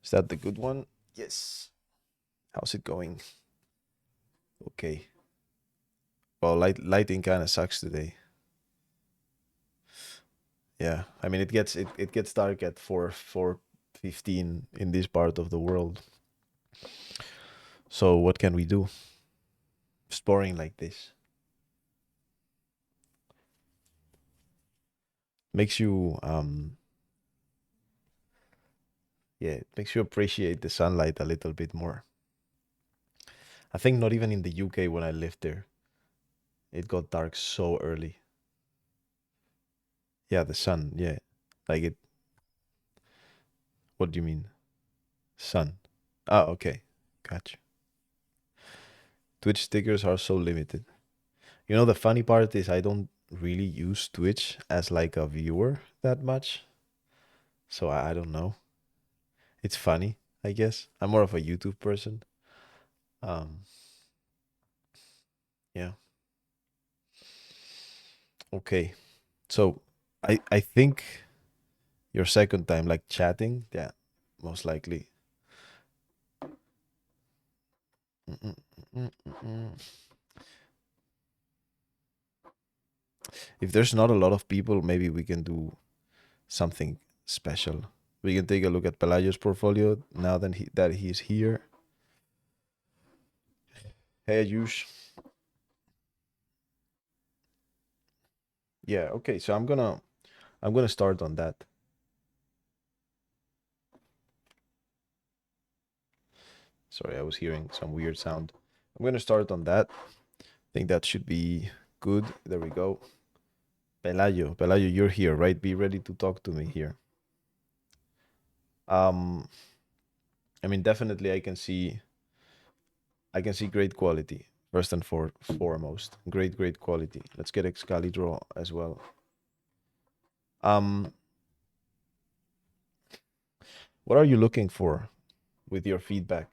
Is that the good one? Yes. How's it going? Okay. Well, lighting kind of sucks today. Yeah. I mean, it gets dark at 4:15 in this part of the world. So what can we do? It's boring like this. Makes you yeah, it makes you appreciate the sunlight a little bit more. I think not even in the UK when I lived there, it got dark so early. Yeah, the sun, yeah. Like it What do you mean? Sun. Ah, okay. Gotcha. Twitch stickers are so limited. You know, the funny part is I don't really use Twitch as like a viewer that much. So I don't know. It's funny, I guess. I'm more of a YouTube person. Um, yeah. Okay. So I think your second time like chatting, yeah, most likely. Mm, mm, mm, mm. If there's not a lot of people, maybe we can do something special. We can take a look at Pelayo's portfolio now that he's here. Hey, Ayush. Yeah, okay. So I'm gonna start on that. Sorry, I was hearing some weird sound. I'm gonna start on that. I think that should be good. There we go. Pelayo, you're here, right? Be ready to talk to me here. Um, I mean, definitely, I can see great quality first and foremost. Great quality. Let's get Excalibur as well. Um, what are you looking for with your feedback?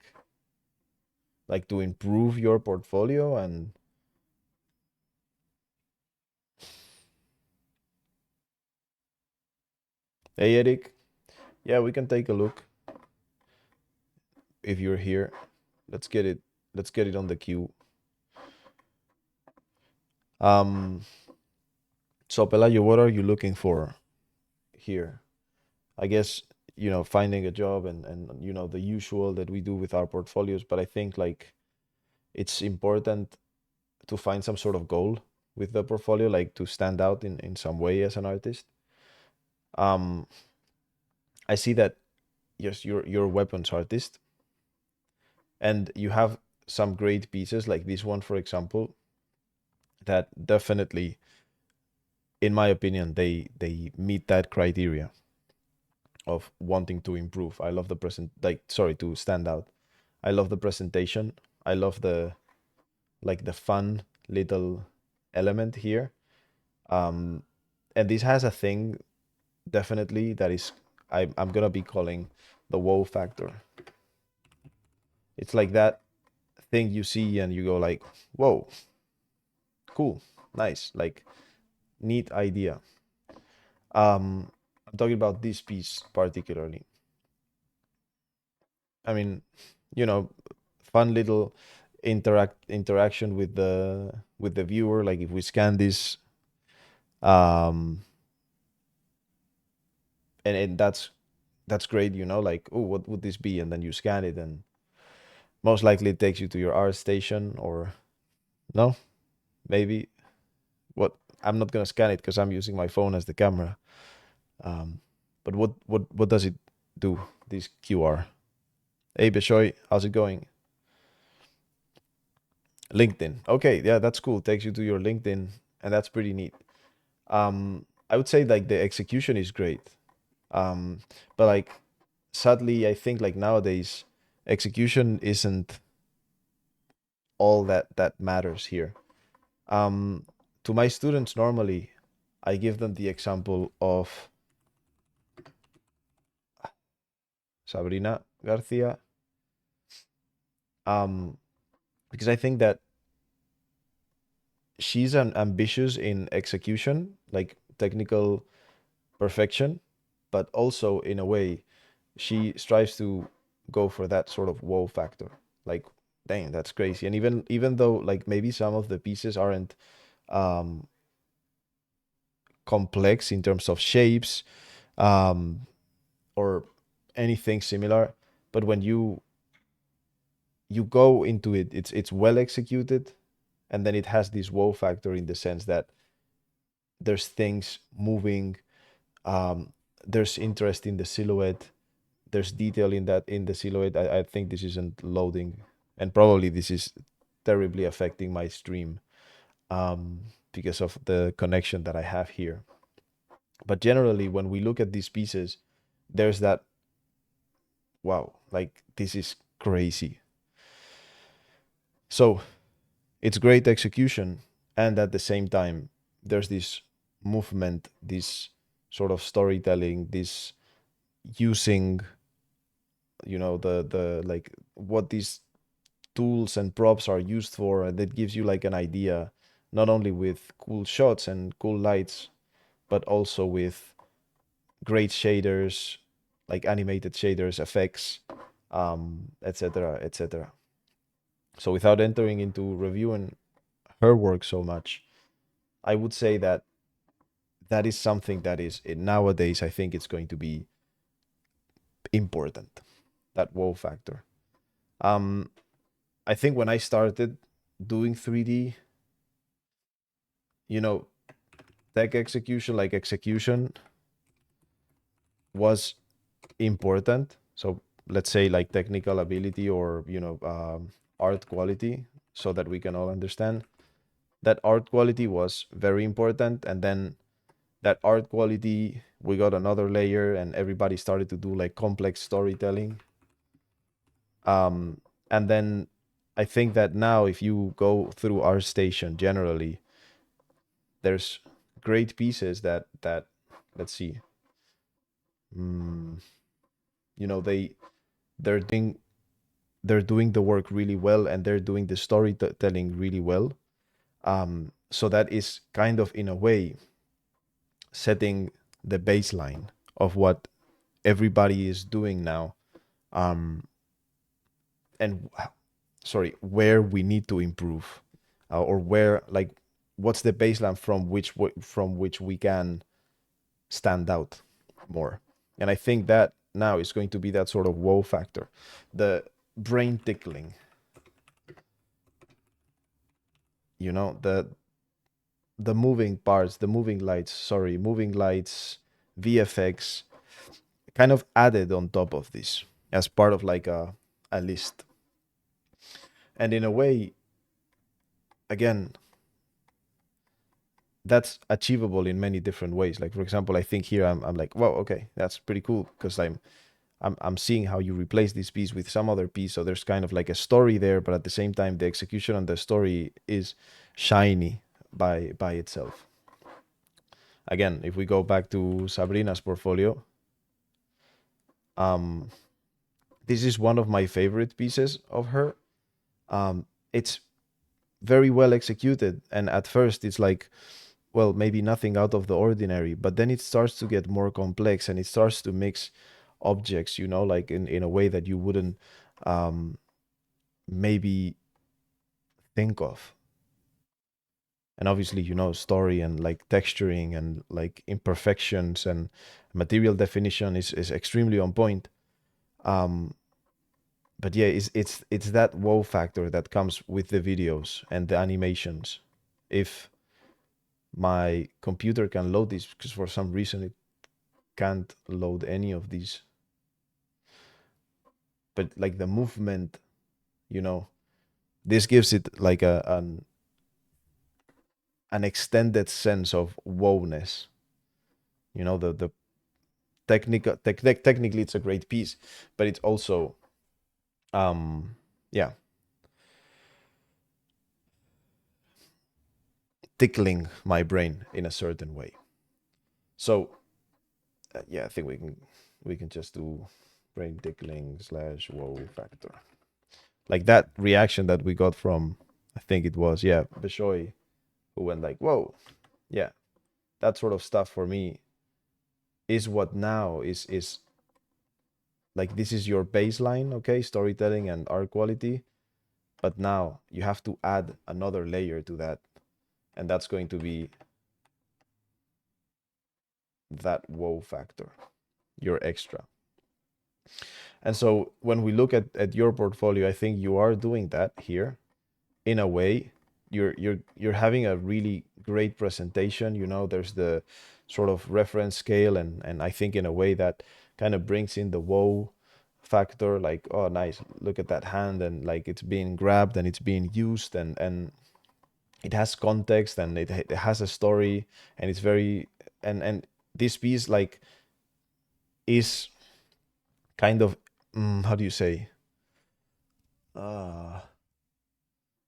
Like to improve your portfolio and hey, Eric. Yeah, we can take a look if you're here. Let's get it. Let's get it on the queue. Um, so Pelayo, what are you looking for here? I guess, finding a job and the usual that we do with our portfolios, but I think like it's important to find some sort of goal with the portfolio, like to stand out in some way as an artist. Um, I see that yes, you're a weapons artist and you have some great pieces like this one, for example, that definitely, in my opinion, they meet that criteria of wanting to improve. I love the present, like, sorry, to stand out. I love the presentation. I love the fun little element here. Um, and this has a thing definitely that is I'm gonna be calling the wow factor. It's like that thing you see and you go like, whoa, cool, nice, like neat idea. I'm talking about this piece particularly. I mean, you know, fun little interaction with the viewer. Like if we scan this, um, and that's great. Like, oh, what would this be? And then you scan it, and most likely it takes you to your art station, or no, maybe what? I'm not gonna scan it because I'm using my phone as the camera. Um, but what does it do? This QR. Hey, Bishoy, how's it going? LinkedIn. Okay, yeah, that's cool. Takes you to your LinkedIn, and that's pretty neat. I would say like the execution is great. Um, but like sadly, I think like nowadays execution isn't all that matters here. Um, to my students normally, I give them the example of Sabrina Garcia, um, because I think that she's an ambitious in execution, like technical perfection, but also in a way she strives to go for that sort of wow factor. Like, dang, that's crazy. And even though like maybe some of the pieces aren't um complex in terms of shapes, um or anything similar, but when you go into it, it's well executed, and then it has this wow factor in the sense that there's things moving, um, there's interest in the silhouette, there's detail in that in the silhouette. I think this isn't loading, and probably this is terribly affecting my stream because of the connection that I have here. But generally, when we look at these pieces, there's that wow, like this is crazy. So it's great execution, and at the same time, there's this movement, this sort of storytelling, this using, the like what these tools and props are used for, and that gives you like an idea, not only with cool shots and cool lights, but also with great shaders, like animated shaders, effects, etc., etc. So without entering into reviewing her work so much, I would say that that is something that is nowadays, I think it's going to be important, that wow factor. um I think when I started doing 3D, you know tech execution, like execution, was important. So let's say like technical ability, or art quality, so that we can all understand that art quality was very important. And then that art quality, we got another layer, and everybody started to do like complex storytelling. And then I think that now, if you go through ArtStation generally, there's great pieces that let's see, mm, you know they they're doing they're doing the work really well, and they're doing the storytelling really well. So that is kind of, in a way, setting the baseline of what everybody is doing now. um and sorry, where we need to improve, or where, like, what's the baseline from which we can stand out more. And I think that now is going to be that sort of wow factor, the brain tickling, the moving parts, the moving lights, VFX, kind of added on top of this as part of like a list. And in a way, again, that's achievable in many different ways. Like, for example, I think here I'm like, wow, okay, that's pretty cool, because I'm seeing how you replace this piece with some other piece. So there's kind of like a story there, but at the same time, the execution on the story is shiny by itself. Again, if we go back to Sabrina's portfolio, um, this is one of my favorite pieces of her. It's very well executed, and at first it's like, well, maybe nothing out of the ordinary, but then it starts to get more complex, and it starts to mix objects, like in a way that you wouldn't um, maybe think of. And obviously, story and like texturing and like imperfections and material definition is extremely on point. Um, but yeah, it's that wow factor that comes with the videos and the animations. If my computer can load this, because for some reason it can't load any of these, but like the movement, you know this gives it like an extended sense of wowness. The technically it's a great piece, but it's also yeah, tickling my brain in a certain way. So yeah, I think we can just do brain tickling slash wow factor, like that reaction that we got from, I think it was, yeah, Bishoy, who went like, whoa. Yeah, that sort of stuff for me is what now is like this is your baseline, okay, storytelling and art quality, but now you have to add another layer to that, and that's going to be that wow factor, your extra. And so when we look at your portfolio, I think you are doing that here in a way. You're having a really great presentation. You know, there's the sort of reference scale, and I think in a way that kind of brings in the wow factor, like, oh nice, look at that hand, and like it's being grabbed and it's being used, and it has context, and it has a story, and it's very, and this piece like is kind of how do you say, uh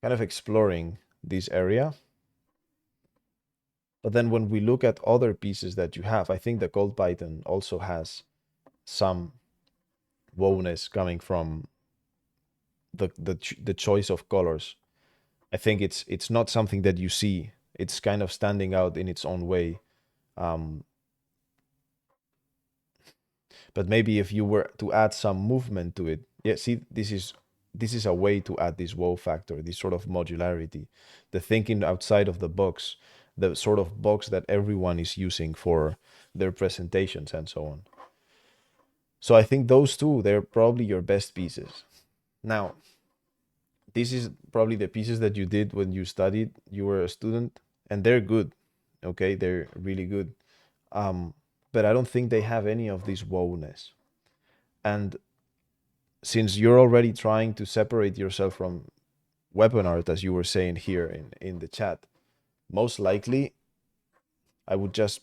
kind of exploring this area. But then when we look at other pieces that you have, I think the Cold Python also has some wowness coming from the choice of colors. I think it's not something that you see. It's kind of standing out in its own way. Um, but maybe if you were to add some movement to it, yeah, see, this is a way to add this wow factor, this sort of modularity, the thinking outside of the box, the sort of box that everyone is using for their presentations and so on. So I think those two, they're probably your best pieces. Now, this is probably the pieces that you did when you studied, you were a student, and they're good. Okay, they're really good. Um, but I don't think they have any of this wowness. And since you're already trying to separate yourself from weapon art, as you were saying here in the chat, most likely I would just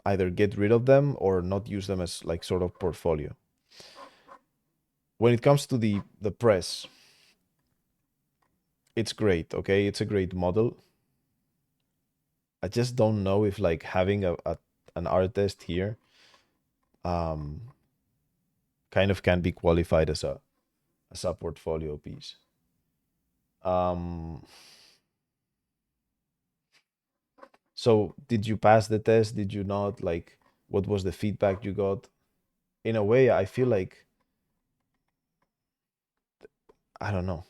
either get rid of them or not use them as like sort of portfolio. When it comes to the press, it's great, okay? It's a great model. I just don't know if like having an artist here um kind of can be qualified as a portfolio piece. Um so did you pass the test? Did you not? Like, what was the feedback you got? In a way, I feel like I don't know.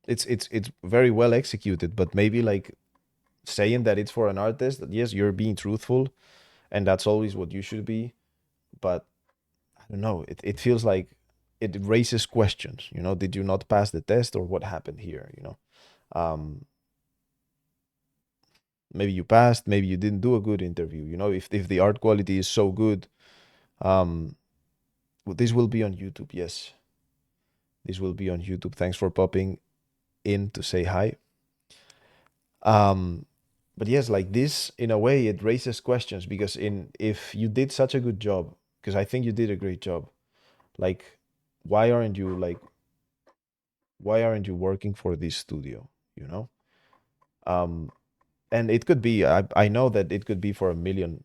It's very well executed, but maybe like saying that it's for an artist, that yes, you're being truthful, and that's always what you should be. But I don't know. It feels like it raises questions. You know, did you not pass the test, or what happened here? You know, um, maybe you passed, maybe you didn't do a good interview. You know, if the art quality is so good, um, well, this will be on YouTube. Yes, this will be on YouTube. Thanks for popping in to say hi. Um, but yes, like this, in a way, it raises questions because in if you did such a good job, because I think you did a great job, like, why aren't you like, why aren't you working for this studio? You know, um, and it could be, I know that it could be for a million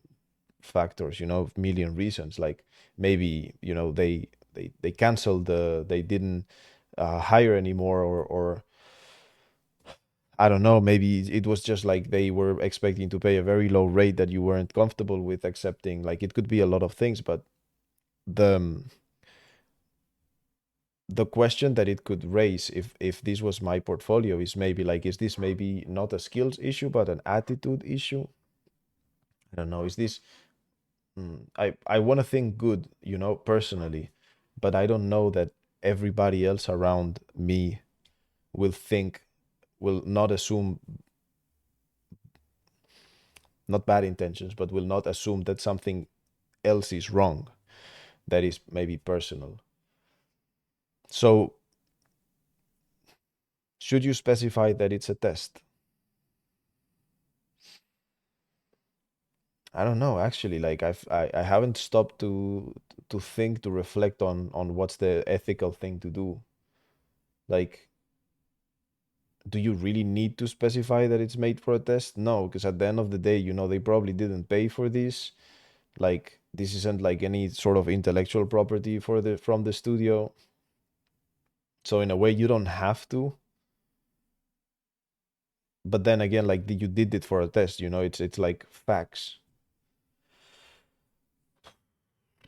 factors, you know, million reasons. Like maybe, you know, they canceled they didn't hire anymore, or I don't know, maybe it was just like they were expecting to pay a very low rate that you weren't comfortable with accepting. Like it could be a lot of things, but the the question that it could raise if this was my portfolio is maybe like, is this maybe not a skills issue but an attitude issue? I don't know. Is this I want to think good, you know, personally, but I don't know that everybody else around me will think, will not assume, not bad intentions, but will not assume that something else is wrong that is maybe personal. So should you specify that it's a test? I don't know actually. Like I haven't stopped to think, to reflect on what's the ethical thing to do. Like, do you really need to specify that it's made for a test? No, because at the end of the day, you know, they probably didn't pay for this. Like this isn't like any sort of intellectual property for the from the studio. So in a way you don't have to. But then again, like you did it for a test, you know, it's like facts.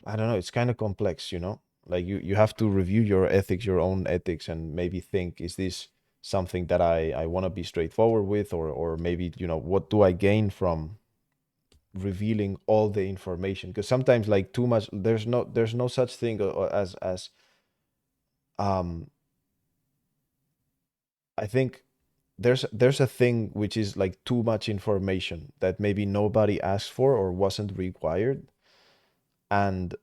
I don't know, it's kind of complex, like you have to review your ethics, your own ethics, and maybe think, is this something that I want to be straightforward with, or maybe, what do I gain from revealing all the information? Because sometimes, like, too much, there's no such thing as um I think there's a thing which is like too much information that maybe nobody asked for or wasn't required, and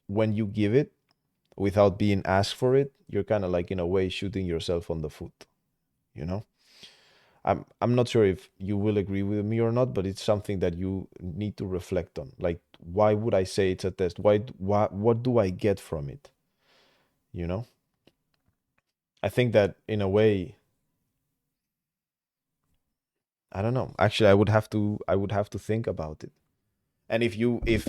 when you give it without being asked for it, you're kind of like, in a way, shooting yourself on the foot, you know? I'm not sure if you will agree with me or not, but it's something that you need to reflect on. Like, why would I say it's a test? Why, what do I get from it? You know? I think that in a way, I don't know. Actually, I would have to think about it. And if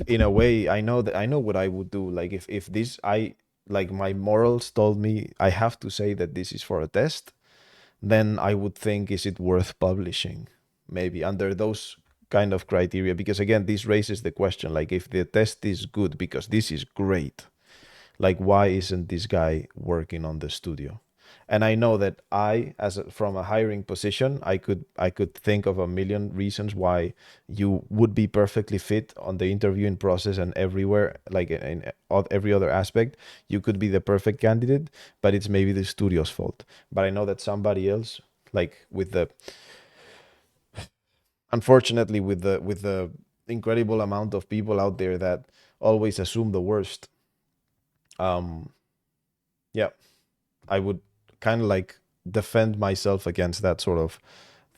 in a way, I know what I would do. Like, if this I like my morals told me I have to say that this is for a test, then I would think, is it worth publishing? Maybe under those kind of criteria, because again, this raises the question, like, if the test is good because this is great, like, why isn't this guy working on the studio? And I know that from a hiring position, I could think of a million reasons why you would be perfectly fit on the interviewing process and everywhere, like in every other aspect. You could be the perfect candidate, but it's maybe the studio's fault. But I know that somebody else, like, unfortunately, with the incredible amount of people out there that always assume the worst. um yeah, I would kind of like defend myself against that sort of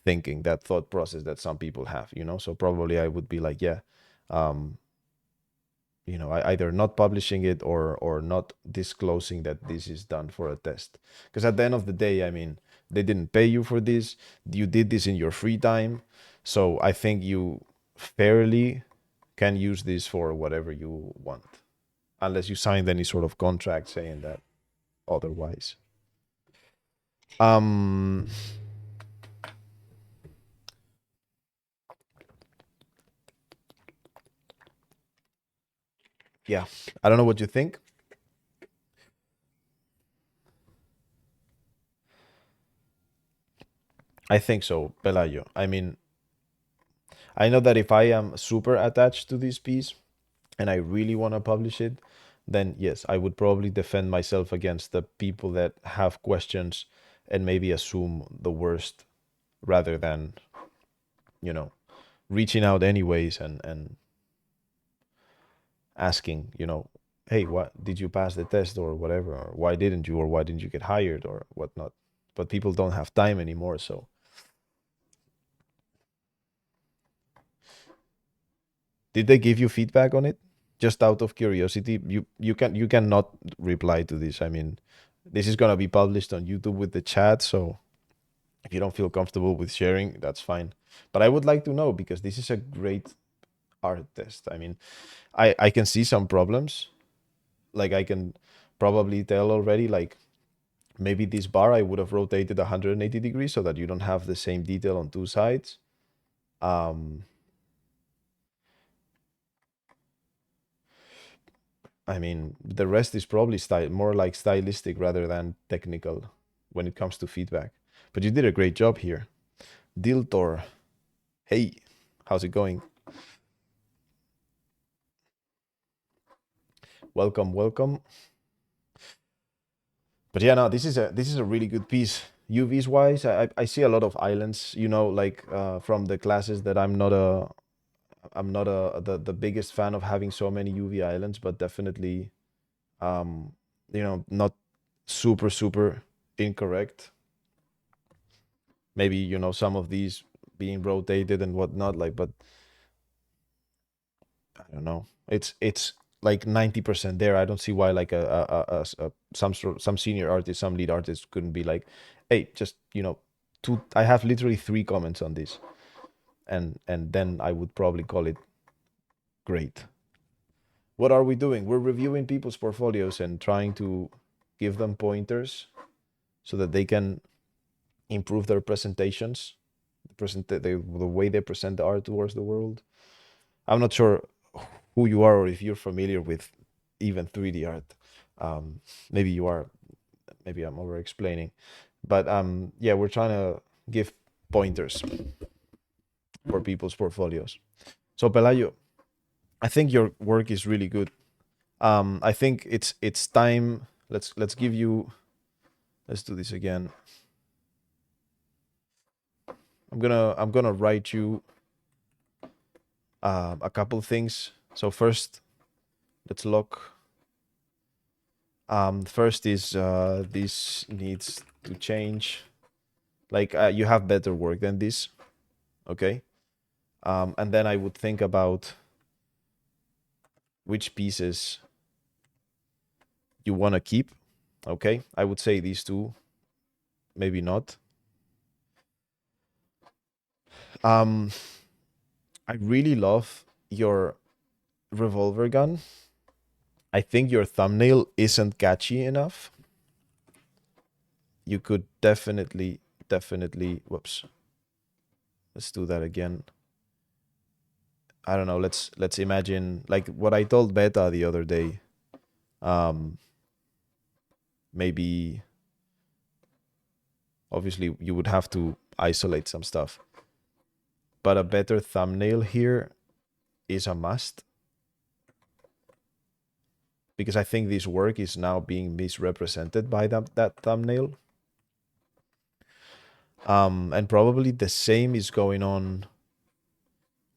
thinking, that thought process that some people have. So probably I would be like, yeah, um, I either not publishing it or not disclosing that this is done for a test. Because at the end of the day, I mean, they didn't pay you for this. You did this in your free time. So I think you fairly can use this for whatever you want, unless you signed any sort of contract saying that otherwise. Um, yeah, I don't know what you think. I think so, Pelayo. I mean, I know that if I am super attached to this piece and I really want to publish it, then yes, I would probably defend myself against the people that have questions and maybe assume the worst, rather than, you know, reaching out anyways and asking, hey, what did you pass the test or whatever, or why didn't you get hired or whatnot. But people don't have time anymore, so did they give you feedback on it? Just out of curiosity, you cannot reply to this. I mean, this is gonna be published on YouTube with the chat, so if you don't feel comfortable with sharing, that's fine. But I would like to know, because this is a great art test. I mean, I can see some problems. Like, I can probably tell already, like, maybe this bar I would have rotated 180 degrees so that you don't have the same detail on two sides. Um, I mean, the rest is probably more like stylistic rather than technical when it comes to feedback. But you did a great job here. Diltor, hey, how's it going? Welcome, welcome. But yeah, no, this is a really good piece. UVs wise, I see a lot of islands. Like, from the classes that I'm not the biggest fan of having so many UV islands, but definitely, um, not super super incorrect. Maybe, some of these being rotated and whatnot, like, but I don't know. It's like 90% there. I don't see why, like, some senior artist, some lead artist couldn't be like, hey, just, two. I have literally three comments on this, and then I would probably call it great. What are we doing? We're reviewing people's portfolios and trying to give them pointers so that they can improve their presentations, the way they present the art towards the world. I'm not sure who you are or if you're familiar with even 3D art. Maybe you are, maybe I'm over explaining, but yeah, we're trying to give pointers for people's portfolios. So Pelayo, I think your work is really good. I think it's time. Let's give you. Let's do this again. I'm gonna write you a couple things. So first, let's lock. First is this needs to change. Like you have better work than this, okay? And then I would think about which pieces you want to keep, okay? I would say these two, maybe not. Um, I really love your revolver gun. I think your thumbnail isn't catchy enough. You could definitely, whoops. Let's do that again. I don't know, let's imagine like what I told Beta the other day. Um, maybe obviously you would have to isolate some stuff, but a better thumbnail here is a must because I think this work is now being misrepresented by that thumbnail. And probably the same is going on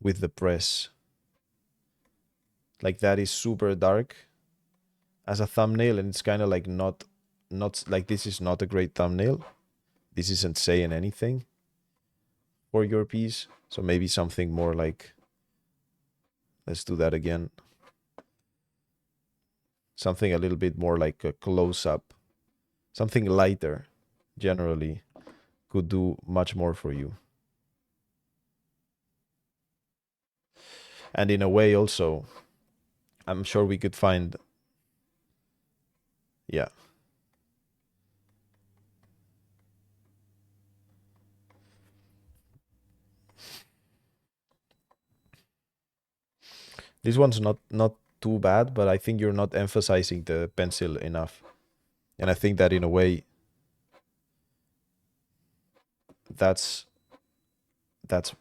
with the press. Like that is super dark as a thumbnail, and it's kind of like not like this is not a great thumbnail. This isn't saying anything for your piece. So maybe something more like, let's do that again. Something a little bit more like a close up. Something lighter generally could do much more for you. And in a way also, I'm sure we could find, yeah. This one's not too bad, but I think you're not emphasizing the pencil enough. And I think that in a way that's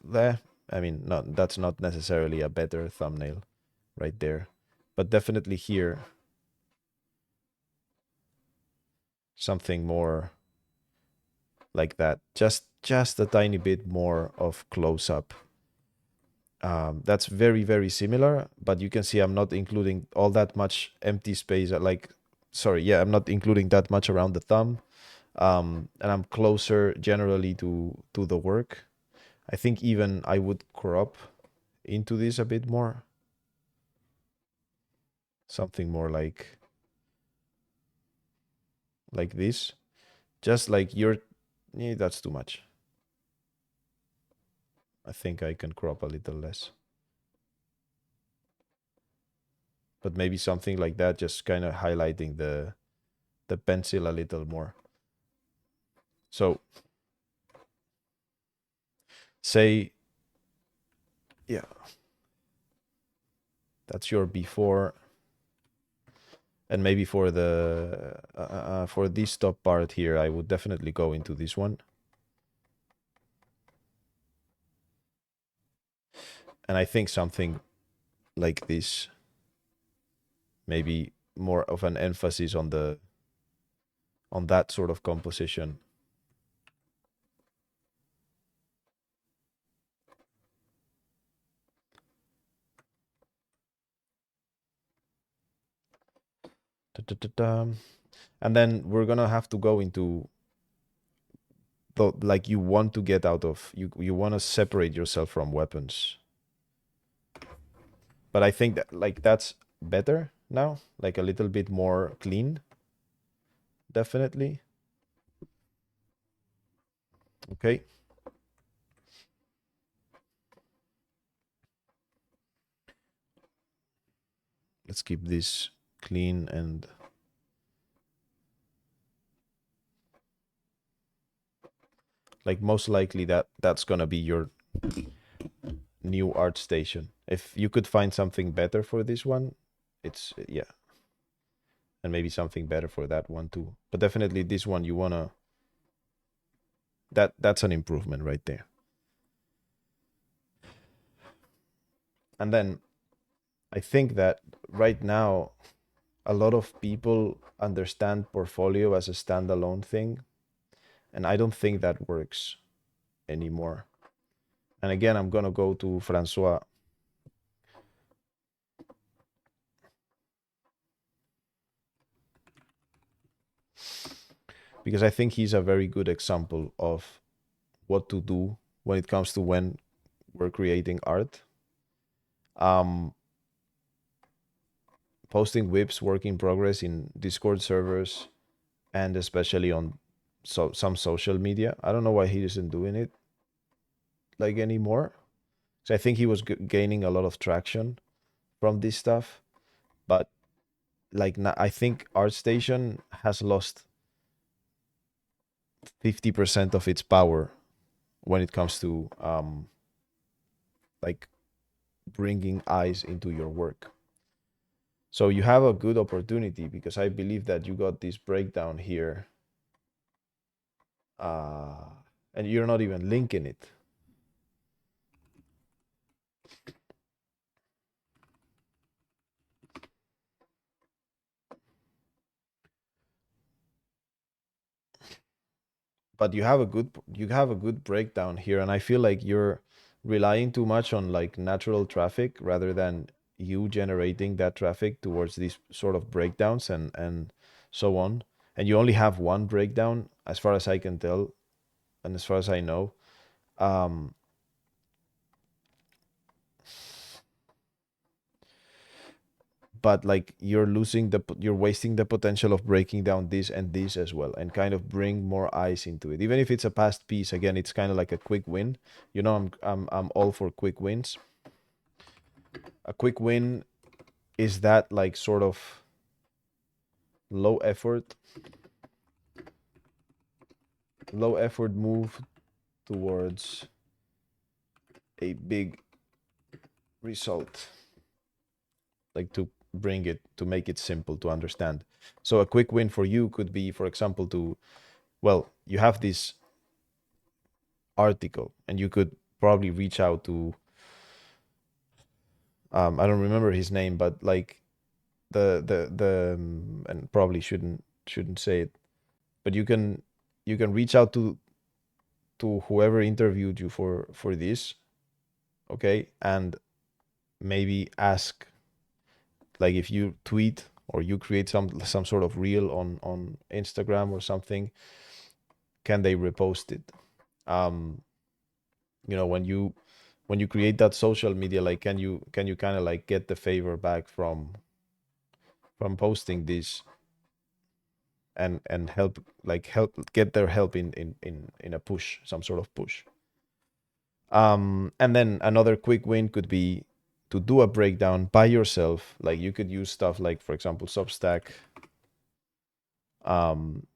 there. I mean, not that's not necessarily a better thumbnail right there. But definitely here something more like that. Just a tiny bit more of close up. That's very similar, but you can see I'm not including all that much empty space. Like, sorry, yeah, I'm not including that much around the thumb. And I'm closer generally to the work. I think even I would crop into this a bit more. Something more like this. Just like you're, that's too much. I think I can crop a little less. But maybe something like that, just kind of highlighting the pencil a little more. So say, yeah, that's your before. And maybe for the for this top part here, I would definitely go into this one. And I think something like this, maybe more of an emphasis on that sort of composition. Da-da-da-da. And then we're gonna have to go into the, like, you want to get out of, you want to separate yourself from weapons. But I think that like that's better now, like a little bit more clean. Definitely. Okay. Let's keep this clean and like most likely that's gonna be your new art station. If you could find something better for this one, it's yeah, and maybe something better for that one too. But definitely this one you wanna that's an improvement right there. And then I think that right now a lot of people understand portfolio as a standalone thing, and I don't think that works anymore. And again, I'm gonna go to Francois because I think he's a very good example of what to do when it comes to when we're creating art. Um, Posting whips, work in progress in Discord servers, and especially on some social media. I don't know why he isn't doing it like anymore. So I think he was gaining a lot of traction from this stuff, but like I think ArtStation has lost 50% of its power when it comes to like bringing eyes into your work. So you have a good opportunity because I believe that you got this breakdown here, uh, and you're not even linking it. But you have a good breakdown here, and I feel like you're relying too much on like natural traffic rather than you generating that traffic towards these sort of breakdowns and so on. And you only have one breakdown as far as I can tell and as far as I know. um but like you're wasting the potential of breaking down this and this as well and kind of bring more eyes into it. Even if it's a past piece, again, it's kind of like a quick win. I'm all for quick wins. A quick win is that like sort of low effort move towards a big result, like to bring it to make it simple to understand. So a quick win for you could be, for example, to, well, you have this article and you could probably reach out to, I don't remember his name, but like and probably shouldn't say it, but you can reach out to whoever interviewed you for this, okay, and maybe ask, like, if you tweet or you create some sort of reel on Instagram or something, can they repost it? um when you create that social media, like, can you kind of like get the favor back from posting this and help get their help in a push, some sort of push. And then another quick win could be to do a breakdown by yourself. Like, you could use stuff like, for example, Substack. um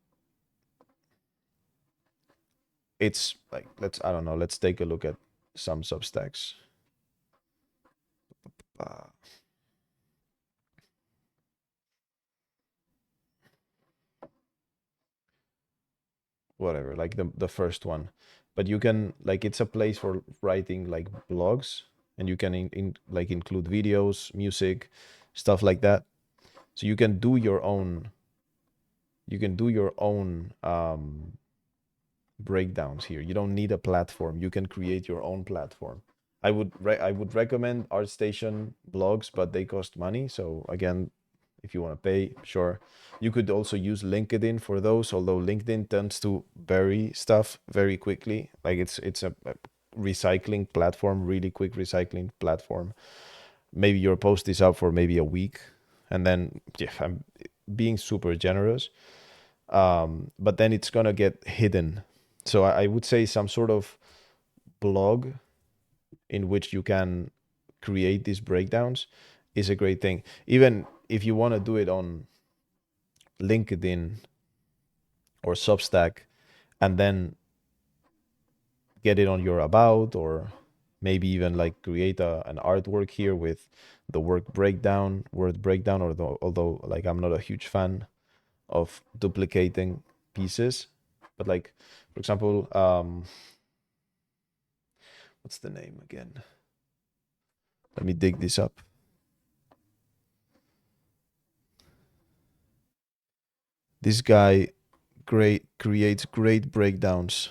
it's like, I don't know, let's take a look at some Substacks. uh, Whatever, like the first one. But you can, like, it's a place for writing like blogs, and you can like include videos, music, stuff like that. So you can do your own breakdowns here. You don't need a platform. You can create your own platform. I would recommend ArtStation blogs, but they cost money. So again, if you want to pay, sure. You could also use LinkedIn for those, although LinkedIn tends to bury stuff very quickly. Like, it's a recycling platform, really quick recycling platform. Maybe your post is up for maybe a week, and then, yeah, I'm being super generous. But then it's gonna get hidden. So I would say some sort of blog in which you can create these breakdowns is a great thing. Even if you want to do it on LinkedIn or Substack, and then get it on your about, or maybe even like create an artwork here with the word breakdown, although like I'm not a huge fan of duplicating pieces. But like, for example, what's the name again? Let me dig this up. This guy creates great breakdowns,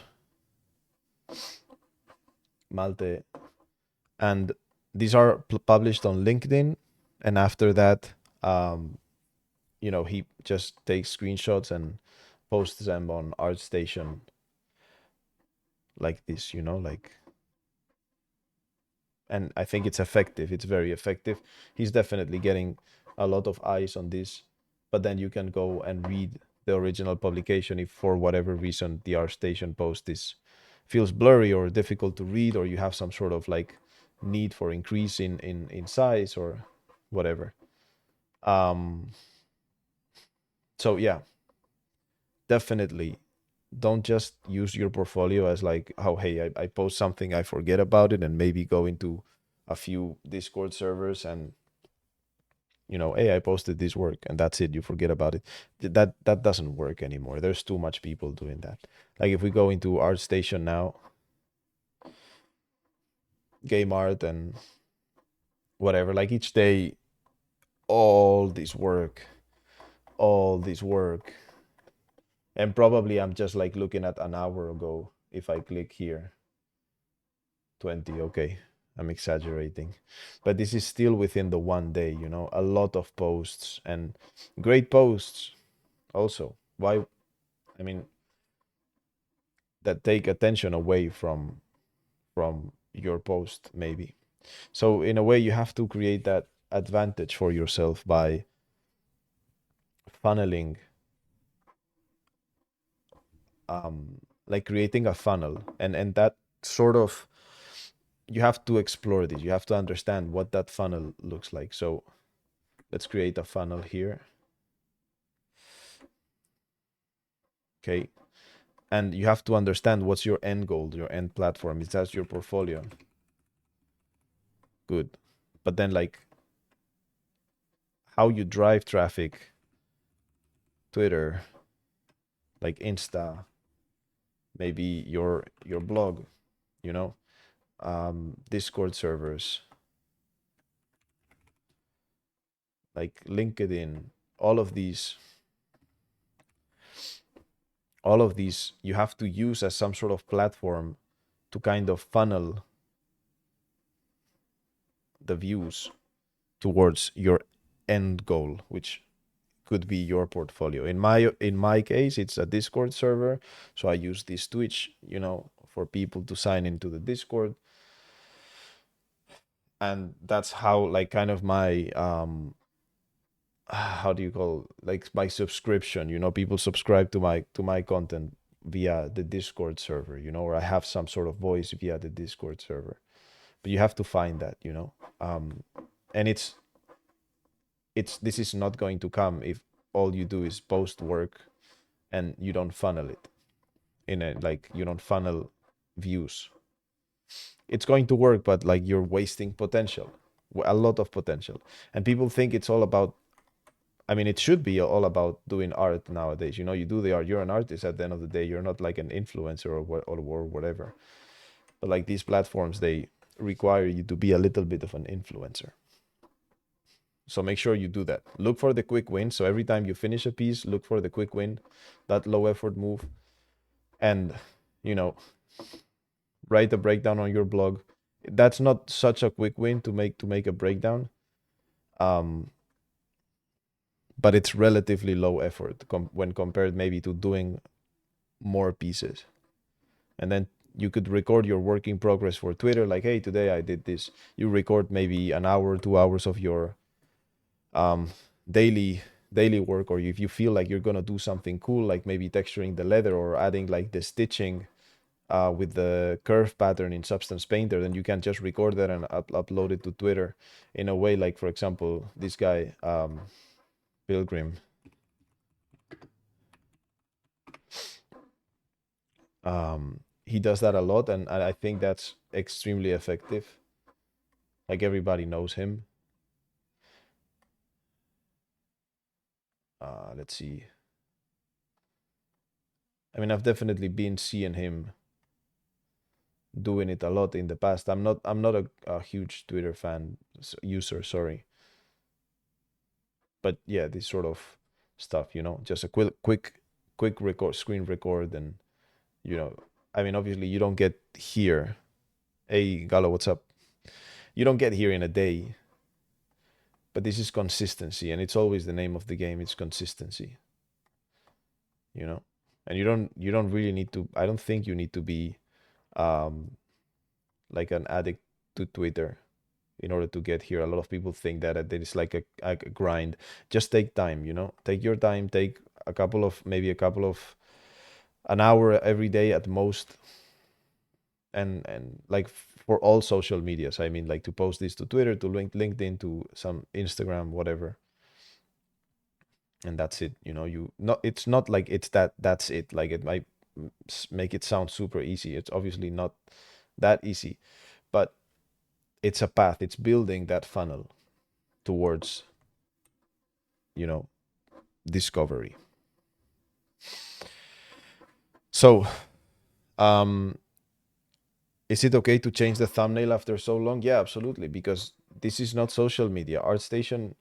Malte, and these are published on LinkedIn. And after that, he just takes screenshots and posts them on ArtStation like this, like, and I think it's effective. It's very effective. He's definitely getting a lot of eyes on this, but then you can go and read the original publication if for whatever reason the ArtStation post feels blurry or difficult to read, or you have some sort of like need for increase in size or whatever. So yeah, definitely don't just use your portfolio as like, oh, hey, I post something, I forget about it, and maybe go into a few Discord servers and, hey, I posted this work and that's it. You forget about it. That doesn't work anymore. There's too much people doing that. Like if we go into ArtStation now, game art and whatever, like each day, all this work, all this work. And probably I'm just like looking at an hour ago. If I click here, 20, okay, I'm exaggerating, but this is still within the one day, a lot of posts and great posts also. Why? I mean, that take attention away from your post maybe. So in a way you have to create that advantage for yourself by funneling, like creating a funnel, and that sort of, you have to explore this. You have to understand what that funnel looks like. So let's create a funnel here. Okay. And you have to understand what's your end goal, your end platform. Is that your portfolio? Good. But then like how you drive traffic, Twitter, like Insta, maybe your blog, Discord servers, like LinkedIn, all of these you have to use as some sort of platform to kind of funnel the views towards your end goal, which could be your portfolio. In my case, it's a Discord server, so I use this Twitch, for people to sign into the Discord, and that's how like kind of my how do you call, like, my subscription, people subscribe to my content via the Discord server, or I have some sort of voice via the Discord server. But you have to find that, and this is not going to come if all you do is post work and you don't funnel it like you don't funnel views. It's going to work, but like you're wasting potential, a lot of potential. And people think it's all about, I mean, it should be all about doing art nowadays. You do the art, you're an artist at the end of the day. You're not like an influencer or whatever. But like these platforms, they require you to be a little bit of an influencer. So make sure you do that. Look for the quick win. So every time you finish a piece, look for the quick win, that low effort move, and write a breakdown on your blog. That's not such a quick win to make a breakdown, but it's relatively low effort when compared maybe to doing more pieces. And then you could record your work in progress for Twitter, like, hey, today I did this. You record maybe an hour, 2 hours of your daily work, or if you feel like you're gonna do something cool, like maybe texturing the leather or adding like the stitching with the curve pattern in Substance Painter, then you can just record that and upload it to Twitter in a way. Like, for example, this guy, Pilgrim, he does that a lot, and I think that's extremely effective. Like everybody knows him. Let's see. I mean, I've definitely been seeing him doing it a lot in the past. I'm not a huge Twitter user, sorry. But yeah, this sort of stuff, just a quick record, screen record, and I mean, obviously you don't get here. Hey, Galo, what's up? You don't get here in a day, but this is consistency, and it's always the name of the game. It's consistency, you know. And you don't really need to. I don't think you need to be um like an addict to Twitter in order to get here. A lot of people think that it is like a grind. Just take time, Take your time. Take maybe a couple of an hour every day at most, and like for all social medias. I mean, like to post this to Twitter, to LinkedIn, to some Instagram, whatever. And that's it. You not. It's not like it's that's it. Like it might make it sound super easy. It's obviously not that easy, but it's a path. It's building that funnel towards you know discovery. So, um, is it okay to change the thumbnail after so long? Yeah, absolutely, because this is not social media. ArtStation,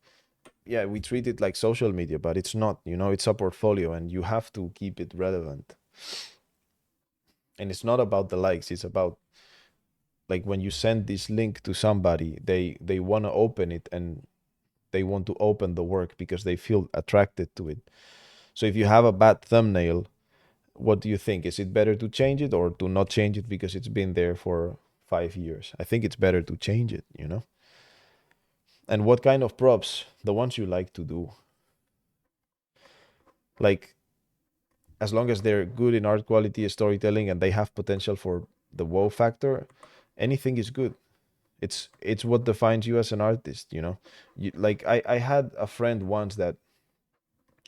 yeah, we treat it like social media, but it's not. It's a portfolio, and you have to keep it relevant. And it's not about the likes. It's about, like, when you send this link to somebody, they want to open it, and they want to open the work because they feel attracted to it. So if you have a bad thumbnail, what do you think? Is it better to change it or to not change it because it's been there for 5 years? I think it's better to change it. And what kind of props? The ones you like to do. Like, as long as they're good in art quality, storytelling, and they have potential for the wow factor, anything is good. It's what defines you as an artist. Like, I had a friend once that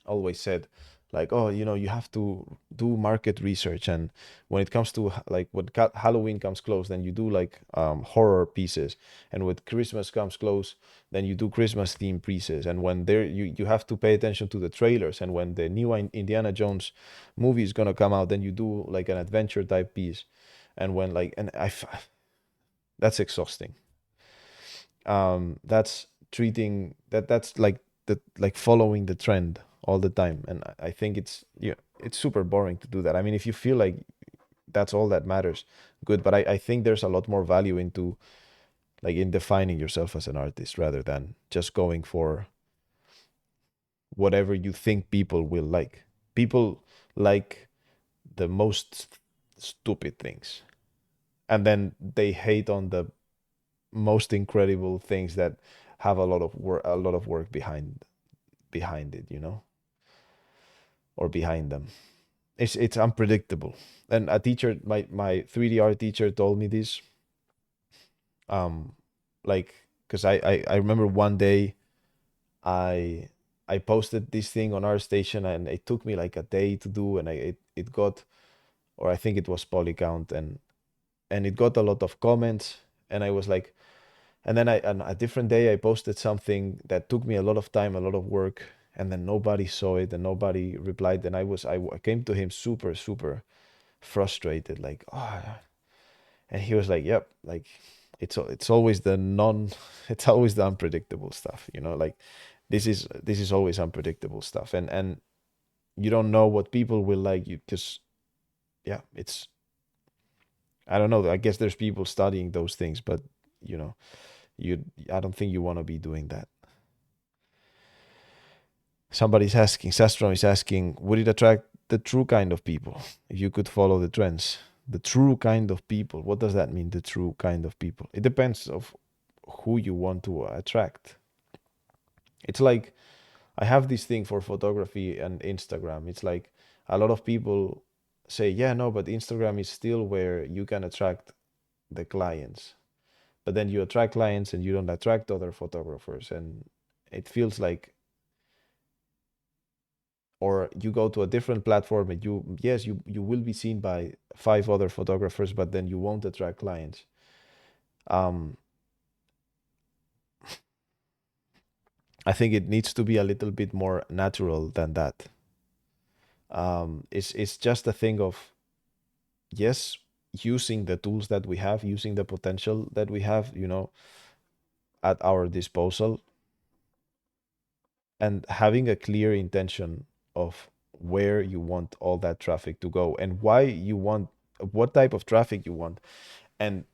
always said, like, oh, you have to do market research, and when it comes to like when Halloween comes close, then you do like horror pieces, and when Christmas comes close, then you do Christmas theme pieces, and when there you have to pay attention to the trailers, and when the new Indiana Jones movie is gonna come out, then you do like an adventure type piece, and when like and that's exhausting. That's treating that's like following the trend all the time, and I think it's super boring to do that. I mean, if you feel like that's all that matters, good, but I think there's a lot more value into, like, in defining yourself as an artist rather than just going for whatever you think people will like. People like the most stupid things, and then they hate on the most incredible things that have a lot of work behind it, or behind them. It's unpredictable. And a teacher, my 3D art teacher, told me this. Um, like, because I remember one day I I posted this thing on our station, and it took me like a day to do, and it got, or I think it was Polycount, and it got a lot of comments, and I was like, and then on a different day I posted something that took me a lot of time, a lot of work, and then nobody saw it and nobody replied. And I came to him super super frustrated, like, oh, and he was like, yep, like it's always the non it's always the unpredictable stuff, like this is always unpredictable stuff, and you don't know what people will like. You just, yeah, it's, I don't know, I guess there's people studying those things, but you know you I don't think you want to be doing that. Somebody's asking, Sastrom is asking, would it attract the true kind of people if you could follow the trends? The true kind of people. What does that mean, the true kind of people? It depends of who you want to attract. It's like, I have this thing for photography and Instagram. It's like a lot of people say, yeah, no, but Instagram is still where you can attract the clients. But then you attract clients and you don't attract other photographers. And it feels like or you go to a different platform and you will be seen by five other photographers, but then you won't attract clients. um I think it needs to be a little bit more natural than that. It's just a thing of, yes, using the tools that we have, using the potential that we have, at our disposal, and having a clear intention of where you want all that traffic to go and why you want, what type of traffic you want, and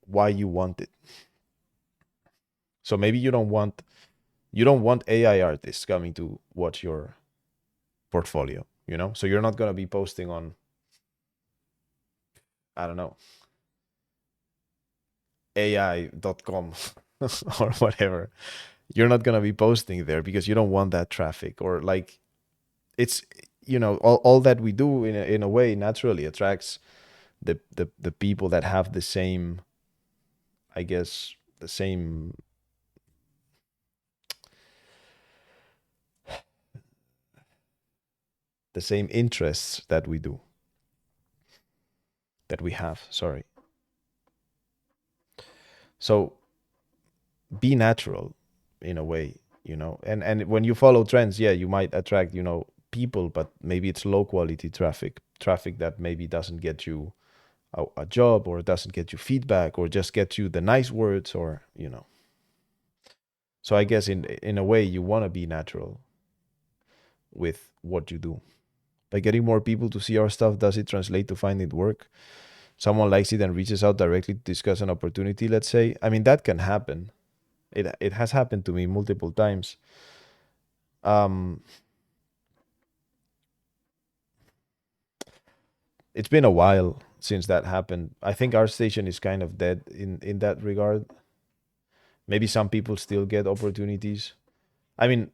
why you want it. So maybe you don't want AI artists coming to watch your portfolio, so you're not going to be posting on, I don't know, ai.com or whatever. You're not going to be posting there because you don't want that traffic, or like, it's, all that we do in a way naturally attracts the people that have the same, I guess, the same interests that we have, sorry. So be natural in a way, and when you follow trends, yeah, you might attract, people, but maybe it's low quality traffic that maybe doesn't get you a job, or doesn't get you feedback, or just get you the nice words, or so I guess in a way you want to be natural with what you do. By getting more people to see our stuff, does it translate to finding work? Someone likes it and reaches out directly to discuss an opportunity, let's say. I mean, that can happen. It has happened to me multiple times. um it's been a while since that happened. I think our station is kind of dead in that regard. Maybe some people still get opportunities. I mean,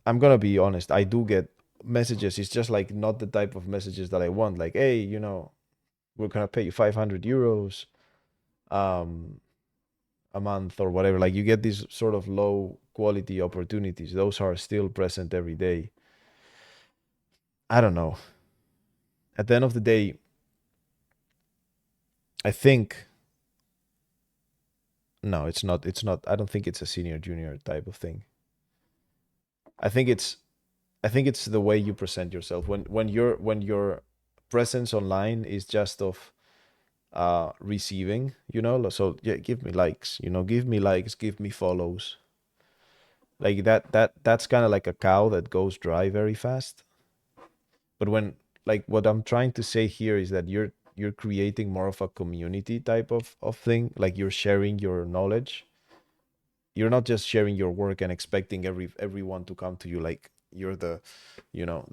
I'm gonna be honest, I do get messages. It's just like not the type of messages that I want, like, hey, we're gonna pay you 500 euros um a month or whatever. Like, you get these sort of low quality opportunities. Those are still present every day. I don't know. At the end of the day, I think, no, it's not. I don't think it's a senior junior type of thing. I think it's the way you present yourself. When your presence online is just of receiving, so yeah, give me likes, give me follows. Like that's kind of like a cow that goes dry very fast. But when, like, what I'm trying to say here is that you're creating more of a community type of thing. Like, you're sharing your knowledge. You're not just sharing your work and expecting everyone to come to you like you're the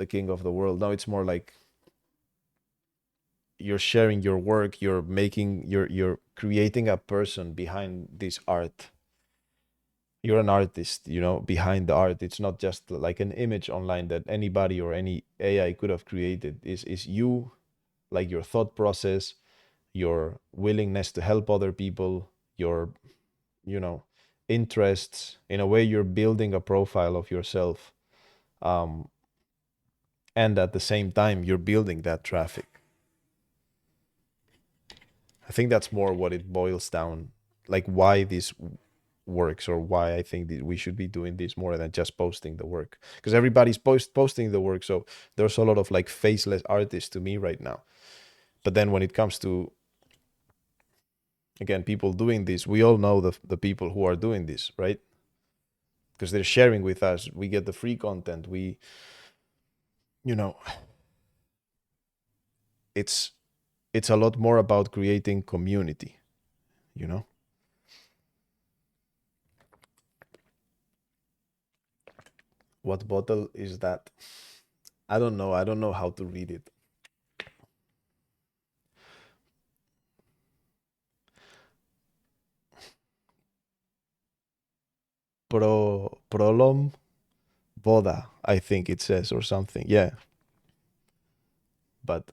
king of the world. No, it's more like you're sharing your work. You're creating a person behind this art. You're an artist, behind the art. It's not just like an image online that anybody or any AI could have created. Is you, like, your thought process, your willingness to help other people, your, you know interests. In a way, you're building a profile of yourself, um and at the same time you're building that traffic. I think that's more what it boils down, like, why this works, or why I think that we should be doing this more than just posting the work, because everybody's posting the work. So there's a lot of like faceless artists to me right now. But then when it comes to, again, people doing this, we all know the people who are doing this, right? Because they're sharing with us. We get the free content. You know it's it's a lot more about creating community, you know what bottle is that? I don't know how to read it. Prolom boda, I think it says, or something. Yeah, but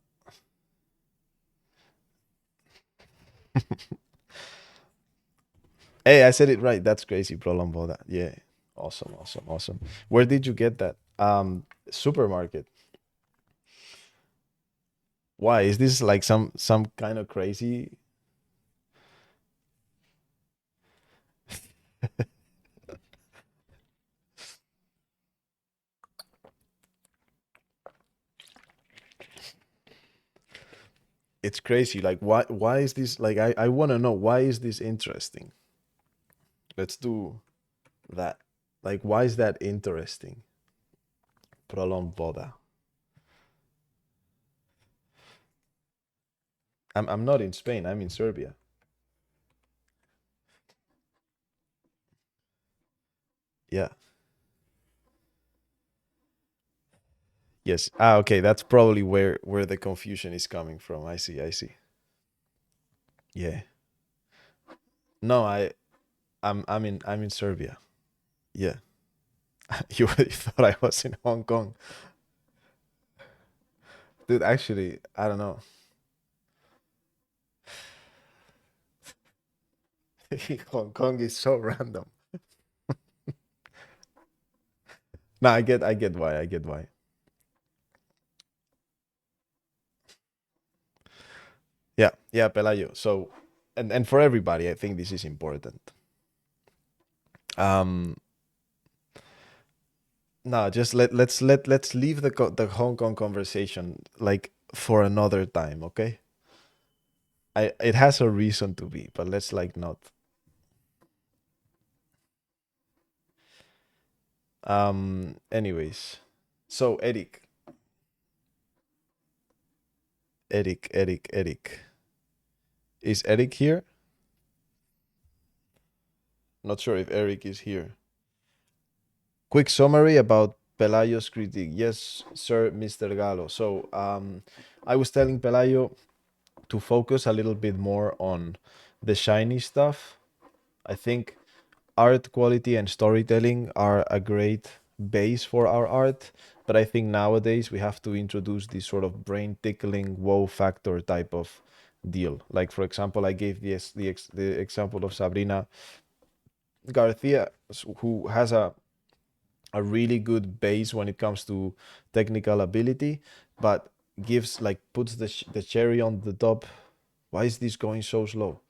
hey, I said it right. That's crazy. Prolom boda. Yeah. Awesome, awesome, awesome. Where did you get that? Supermarket. Why is this like some kind of crazy? It's crazy. Like why is this like I want to know why is this interesting? Let's do that. Like why is that interesting? Prolonged boda. I'm not in Spain. I'm in Serbia. Yeah. Yes. Ah, okay. That's probably where the confusion is coming from. I see. I see. Yeah. No, I'm in Serbia. Yeah. You thought I was in Hong Kong. Dude, actually, I don't know. Hong Kong is so random. No, I get why. I get why. Yeah. Yeah, Pelayo. So and for everybody, I think this is important. Um no, just let's leave the Hong Kong conversation like for another time, okay? It has a reason to be, but let's like not. Anyways. So Eric. Is Eric here? Not sure if Eric is here. Quick summary about Pelayo's critique. Yes, sir, Mr. Gallo. So, I was telling Pelayo to focus a little bit more on the shiny stuff. I think art quality and storytelling are a great base for our art, but I think nowadays we have to introduce this sort of brain tickling wow factor type of deal. Like for example, I gave the example of Sabrina Garcia, who has a really good base when it comes to technical ability, but gives like puts the cherry on the top. Why is this going so slow?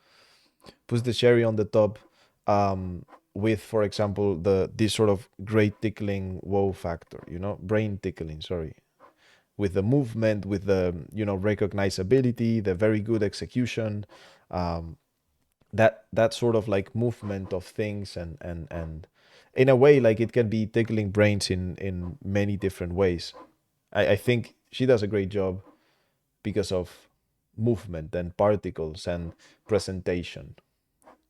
Puts the cherry on the top, um, with, for example, the this sort of great tickling wow factor, brain tickling. Sorry, with the movement, with the recognizability, the very good execution, um, that sort of like movement of things, and in a way like it can be tickling brains in many different ways. I think she does a great job because of movement and particles and presentation.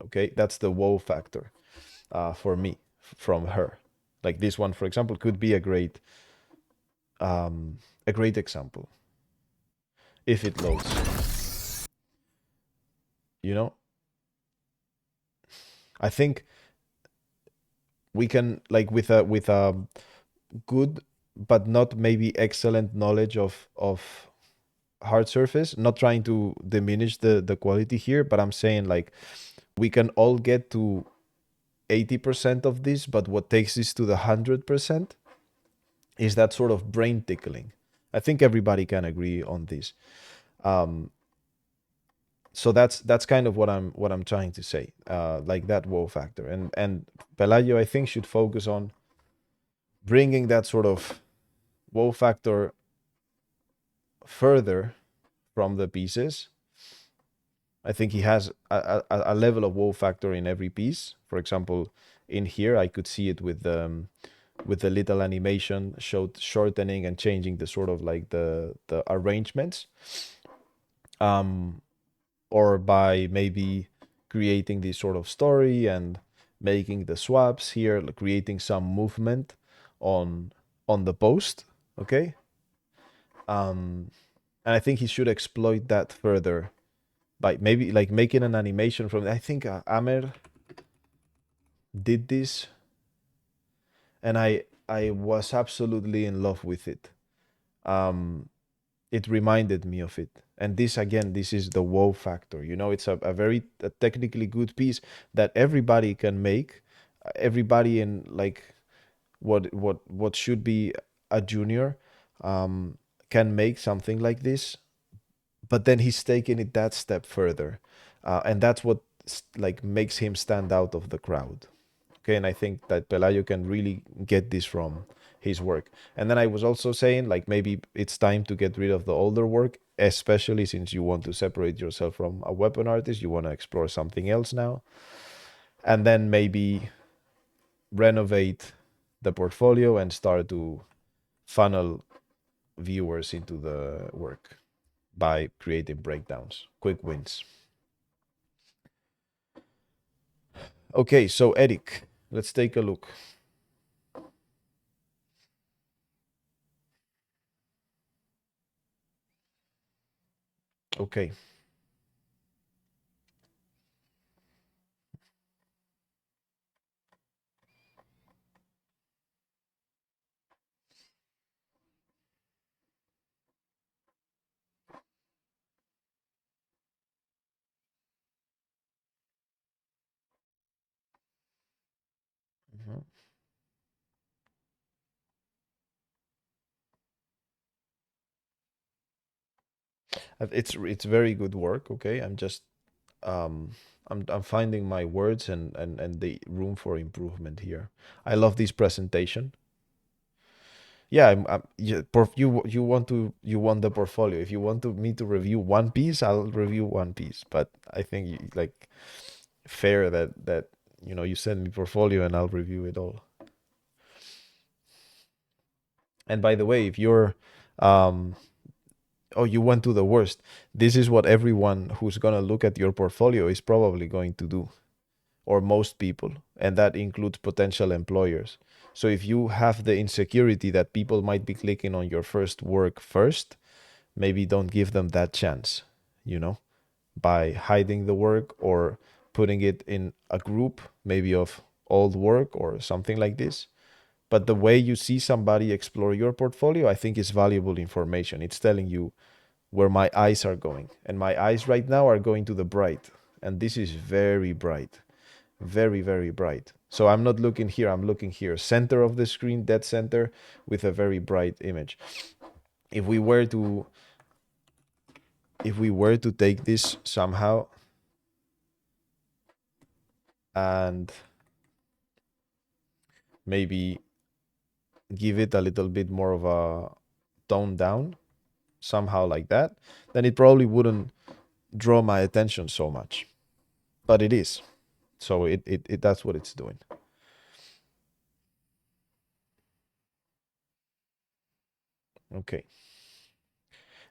Okay, that's the wow factor, for me, from her. Like this one, for example, could be a great example if it loads. you know I think we can, like, with a good but not maybe excellent knowledge of hard surface, not trying to diminish the quality here, but I'm saying like we can all get to 80% of this, but what takes this to the 100% is that sort of brain tickling. I think everybody can agree on this. um so that's kind of what I'm trying to say, like that wow factor. And Pelayo, I think, should focus on bringing that sort of wow factor further from the pieces. I think he has a level of wow factor in every piece. For example, in here I could see it with the little animation showed shortening and changing the sort of like the arrangements, um or by maybe creating this sort of story and making the swaps here, like creating some movement on the post. Okay. And I think he should exploit that further by maybe like making an animation from, I think, Amer did this, and I was absolutely in love with it. um it reminded me of it. And this, again, this is the wow factor. It's a very technically good piece that everybody can make. Everybody in, like, what should be a junior um, can make something like this, but then he's taking it that step further, and that's what like makes him stand out of the crowd. Okay, and I think that Pelayo can really get this from his work. And then I was also saying, like, maybe it's time to get rid of the older work, especially since you want to separate yourself from a weapon artist. You want to explore something else now. And then maybe renovate the portfolio and start to funnel viewers into the work by creating breakdowns, quick wins. Okay, so Eric, let's take a look. Okay. Mhm. It's very good work. Okay, um I'm finding my words and the room for improvement here. I love this presentation. Yeah, yeah, you want to you want the portfolio. If you want to me to review one piece, I'll review one piece. But I think like fair that you send me portfolio and I'll review it all. And by the way, if you're um oh, you went to the worst. This is what everyone who's gonna look at your portfolio is probably going to do, or most people, and that includes potential employers. So if you have the insecurity that people might be clicking on your first work first, maybe don't give them that chance, you know, by hiding the work or putting it in a group, maybe of old work or something like this. But the way you see somebody explore your portfolio, I think is valuable information. It's telling you where my eyes are going. And my eyes right now are going to the bright. And this is very bright, very, very bright. So I'm not looking here, I'm looking here. Center of the screen, dead center, with a very bright image. If we were to take this somehow and maybe give it a little bit more of a tone down, somehow like that, then it probably wouldn't draw my attention so much. But it is. So it that's what it's doing. Okay.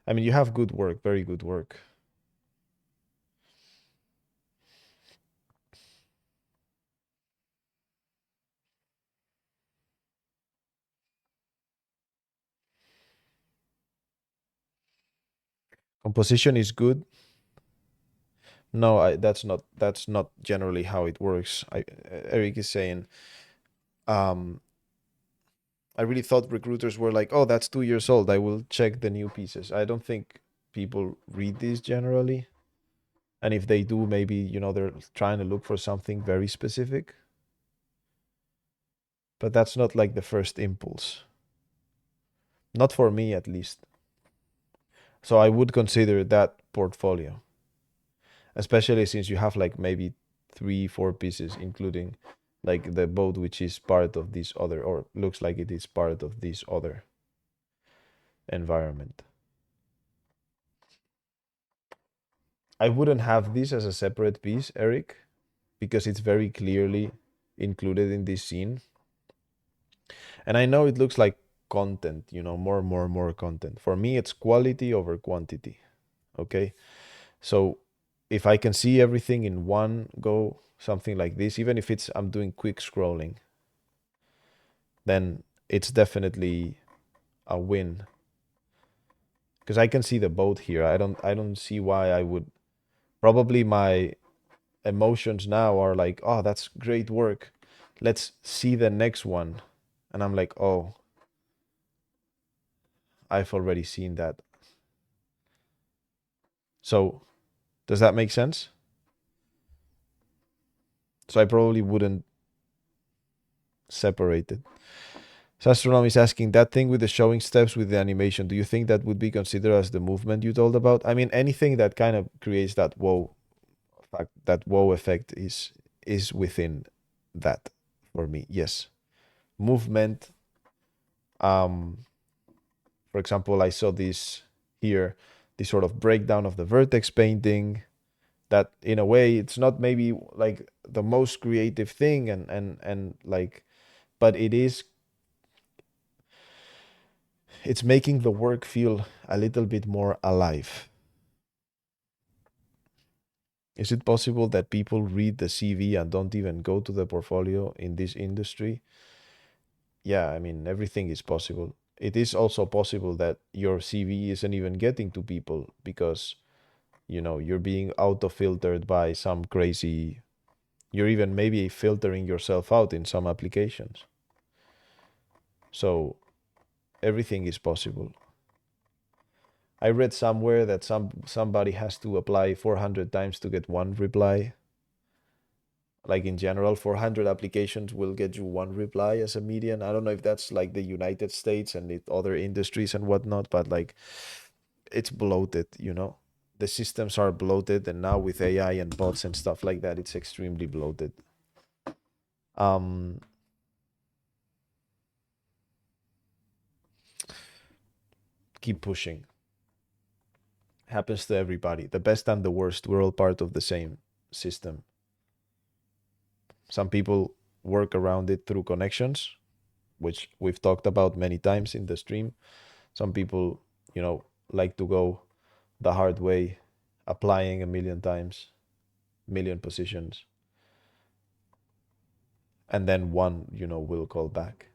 I mean, you have good work, very good work. Composition is good. No, that's not generally how it works. Eric is saying, um, I really thought recruiters were like, oh, that's 2 years old. I will check the new pieces. I don't think people read these generally. And if they do, maybe, they're trying to look for something very specific. But that's not like the first impulse. Not for me, at least. So I would consider that portfolio, especially since you have like maybe 3, 4 pieces, including like the boat, which is part of this other, or looks like it is part of this other environment. I wouldn't have this as a separate piece, Eric, because it's very clearly included in this scene. And I know it looks like content, more content. For me, it's quality over quantity. Okay. So if I can see everything in one go, something like this, even if it's I'm doing quick scrolling, then it's definitely a win. Because I can see the boat here. I don't see why I would. Probably my emotions now are like, oh, that's great work. Let's see the next one. And I'm like, oh, I've already seen that. So does that make sense? So I probably wouldn't separate it. Sastronom is asking that thing with the showing steps with the animation. Do you think that would be considered as the movement you told about? I mean, anything that kind of creates that wow fact, that wow effect is within that for me. Yes, movement. Um, for example, I saw this here, this sort of breakdown of the vertex painting. That in a way, it's not maybe like the most creative thing, and like, but it's making the work feel a little bit more alive. Is it possible that people read the CV and don't even go to the portfolio in this industry? Yeah, I mean, everything is possible. It is also possible that your CV isn't even getting to people because, you're being auto-filtered by some crazy, you're even maybe filtering yourself out in some applications. So everything is possible. I read somewhere that somebody has to apply 400 times to get one reply. Like in general, 400 applications will get you one reply as a median. I don't know if that's like the United States and other industries and whatnot, but like it's bloated. The systems are bloated, and now with AI and bots and stuff like that, it's extremely bloated. Um, keep pushing. Happens to everybody. The best and the worst, we're all part of the same system. Some people work around it through connections, which we've talked about many times in the stream. Some people, like to go the hard way, applying a million times, million positions, and then one, will call back.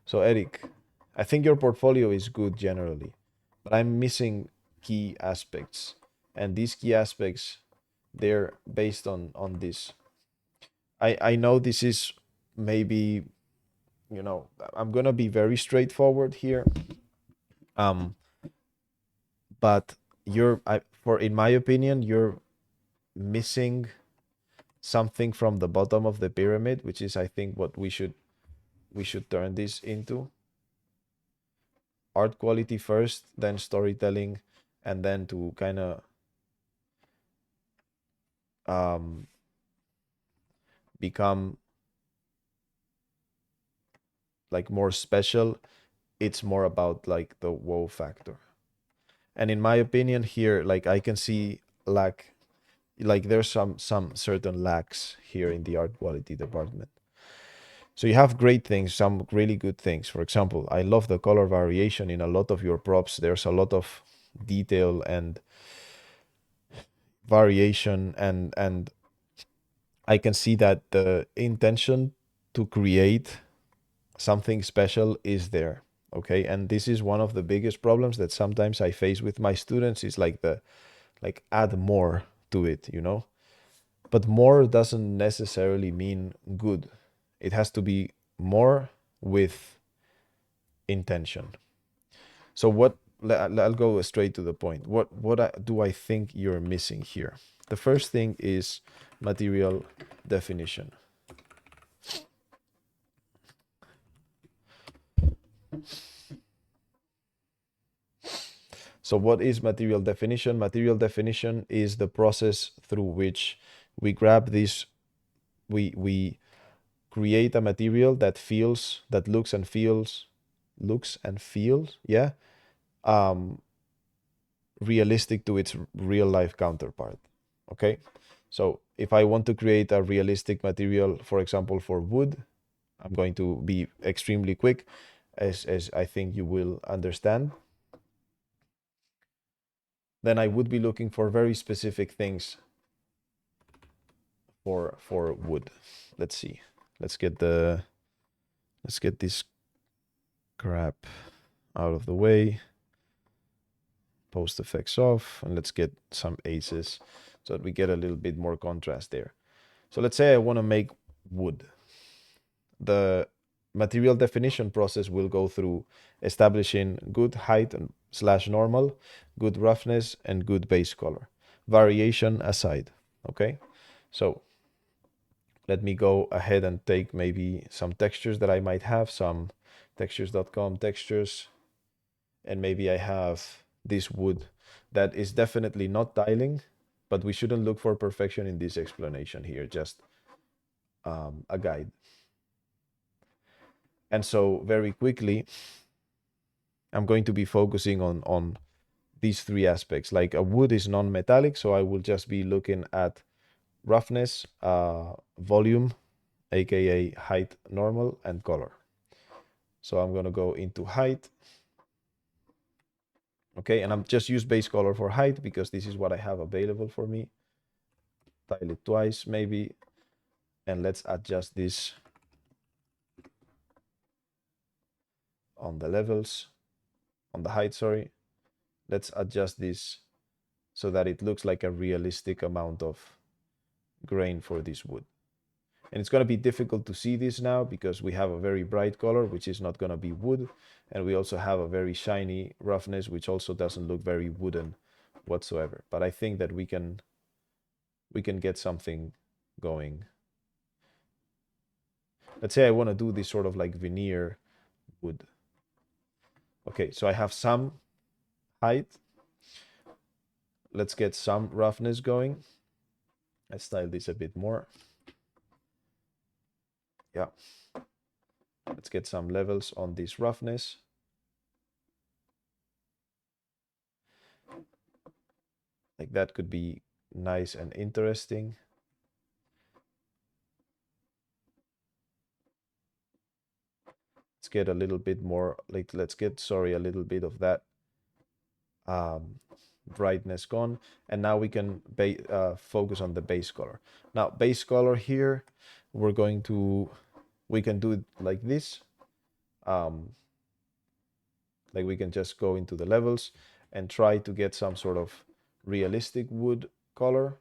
So, Eric, I think your portfolio is good generally, but I'm missing key aspects. And these key aspects, they're based on this. I know this is maybe, I'm gonna be very straightforward here. Um, but in my opinion, you're missing something from the bottom of the pyramid, which is I think what we should turn this into. Art quality first, then storytelling, and then to kind of um, become like more special. It's more about like the wow factor. And in my opinion here, like I can see lack, like there's some certain lacks here in the art quality department. So you have great things, some really good things. For example, I love the color variation in a lot of your props. There's a lot of detail and variation, and I can see that the intention to create something special is there. Okay? And this is one of the biggest problems that sometimes I face with my students is like add more to it. But more doesn't necessarily mean good. It has to be more with intention. So I'll go straight to the point. Do I think you're missing here? The first thing is material definition. So what is material definition? Material definition is the process through which we grab this, we create a material that looks and feels, yeah, um, realistic to its real life counterpart. Okay. So if I want to create a realistic material, for example, for wood, I'm going to be extremely quick, as I think you will understand. Then I would be looking for very specific things for wood. Let's see. Let's get this crap out of the way. Post effects off, and let's get some aces so that we get a little bit more contrast there. So let's say I want to make wood. The material definition process will go through establishing good height and slash normal, good roughness, and good base color. Variation aside. Okay. So Let me go ahead and take maybe some textures that I might have, some textures.com textures, and maybe I have this wood that is definitely not tiling, but we shouldn't look for perfection in this explanation here, just a guide. And so very quickly, I'm going to be focusing on these three aspects. Like a wood is non-metallic, so I will just be looking at roughness, volume, aka height normal, and color. So I'm going to go into height. Okay, and I'm just use base color for height because this is what I have available for me. Tile it twice maybe, and let's adjust this on the levels, on the height, sorry. Let's adjust this so that it looks like a realistic amount of grain for this wood. And it's going to be difficult to see this now because we have a very bright color, which is not going to be wood. And we also have a very shiny roughness, which also doesn't look very wooden whatsoever. But I think that we can get something going. Let's say I want to do this sort of like veneer wood. Okay, so I have some height. Let's get some roughness going. Let's style this a bit more. Yeah. Let's get some levels on this roughness. Like that could be nice and interesting. Let's get a little bit more, like let's get, sorry, a little bit of that brightness gone. And now we can focus on the base color. Now, base color here, we can do it like this. Like we can just go into the levels and try to get some sort of realistic wood color.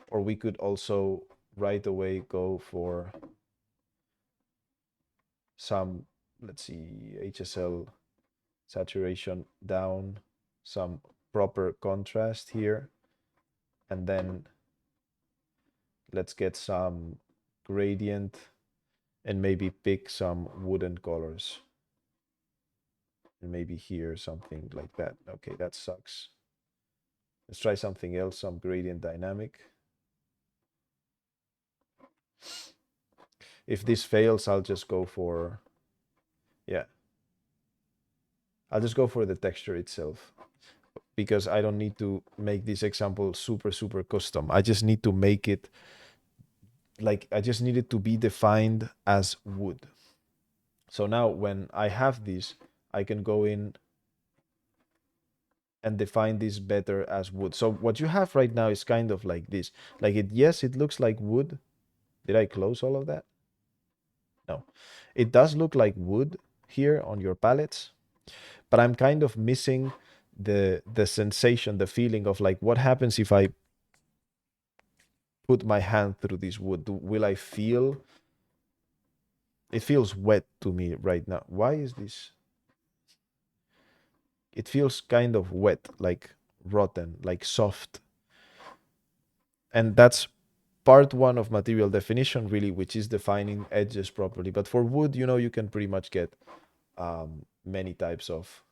Or we could also right away go for some, let's see, HSL saturation down, some proper contrast here. And then let's get some gradient and maybe pick some wooden colors. And maybe here, something like that. Okay, that sucks. Let's try something else, some gradient dynamic. If this fails, I'll just go for, yeah. I'll just go for the texture itself because I don't need to make this example super, super custom. I just need to make it like, I just need it to be defined as wood. So now when I have this, I can go in and define this better as wood. So what you have right now is kind of like this. Like yes, it looks like wood. Did I close all of that? No. It does look like wood here on your palettes, but I'm kind of missing the sensation, the feeling of like what happens if I put my hand through this wood. Will I feel? It feels wet to me right now. Why is this? It feels kind of wet, like rotten, like soft. And that's part one of material definition, really, which is defining edges properly. But for wood, you can pretty much get many types of,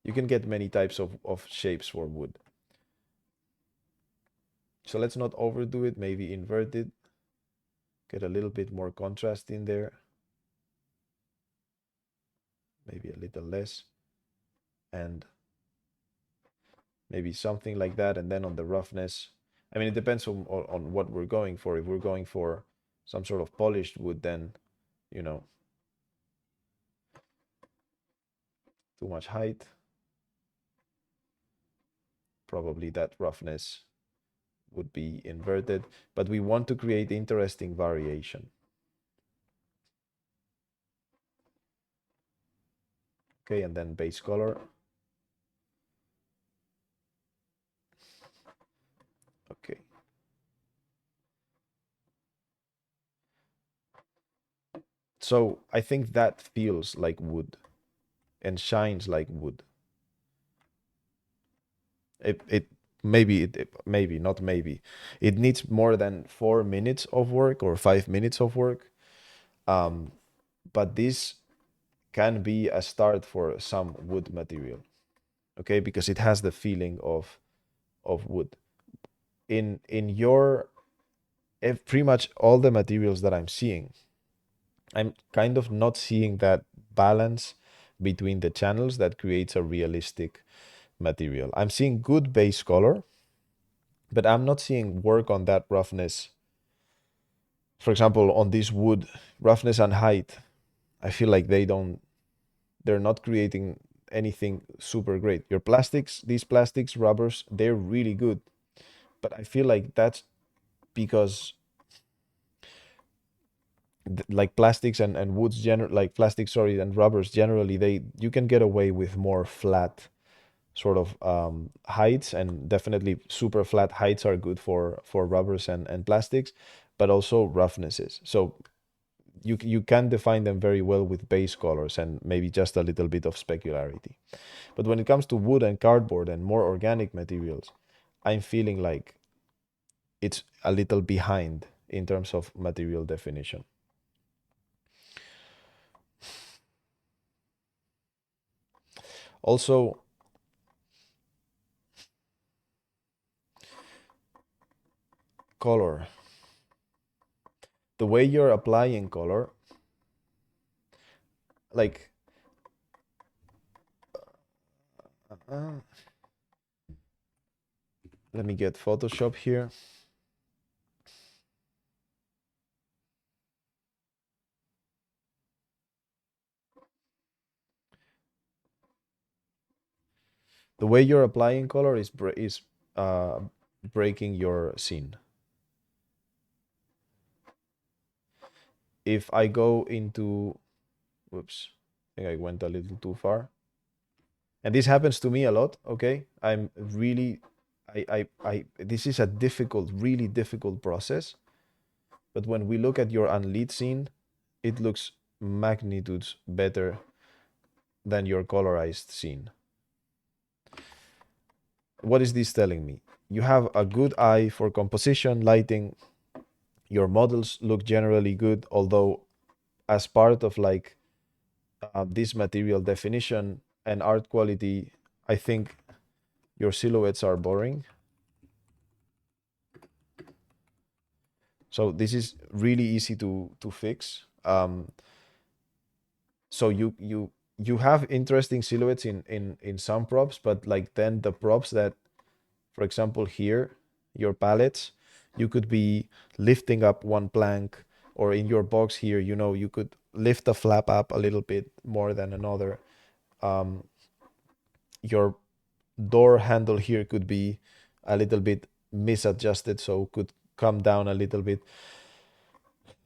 you can get many types of shapes for wood. So let's not overdo it, maybe invert it, get a little bit more contrast in there, maybe a little less, and maybe something like that. And then on the roughness, I mean, it depends on what we're going for. If we're going for some sort of polished wood, then, too much height, probably that roughness would be inverted, but we want to create interesting variation. Okay, and then base color. Okay. So I think that feels like wood and shines like wood. It maybe not maybe, it needs more than 4 minutes of work or 5 minutes of work. Um, but this can be a start for some wood material, okay? Because it has the feeling of wood. In your pretty much all the materials that I'm seeing, I'm kind of not seeing that balance between the channels that creates a realistic material. I'm seeing good base color, but I'm not seeing work on that roughness. For example, on this wood, roughness and height, I feel like they're not creating anything super great. Your plastics, these plastics, rubbers, they're really good. But I feel like that's because like plastics and woods like plastics, sorry, and rubbers generally, you can get away with more flat sort of heights, and definitely super flat heights are good for rubbers and plastics, but also roughnesses. So you can define them very well with base colors and maybe just a little bit of specularity. But when it comes to wood and cardboard and more organic materials, I'm feeling like it's a little behind in terms of material definition. Also, color. The way you're applying color, like, uh, let me get Photoshop here. The way you're applying color is uh, breaking your scene. If I go into, whoops, I think I went a little too far. And this happens to me a lot, okay? I'm really, this is a difficult, really difficult process. But when we look at your unlit scene, it looks magnitudes better than your colorized scene. What is this telling me? You have a good eye for composition, lighting. Your models look generally good, although as part of like this material definition and art quality, I think your silhouettes are boring. So this is really easy to fix. So you have interesting silhouettes in some props, but like then the props that, for example, here, your palettes, you could be lifting up one plank, or in your box here, you could lift the flap up a little bit more than another. Your door handle here could be a little bit misadjusted, so could come down a little bit.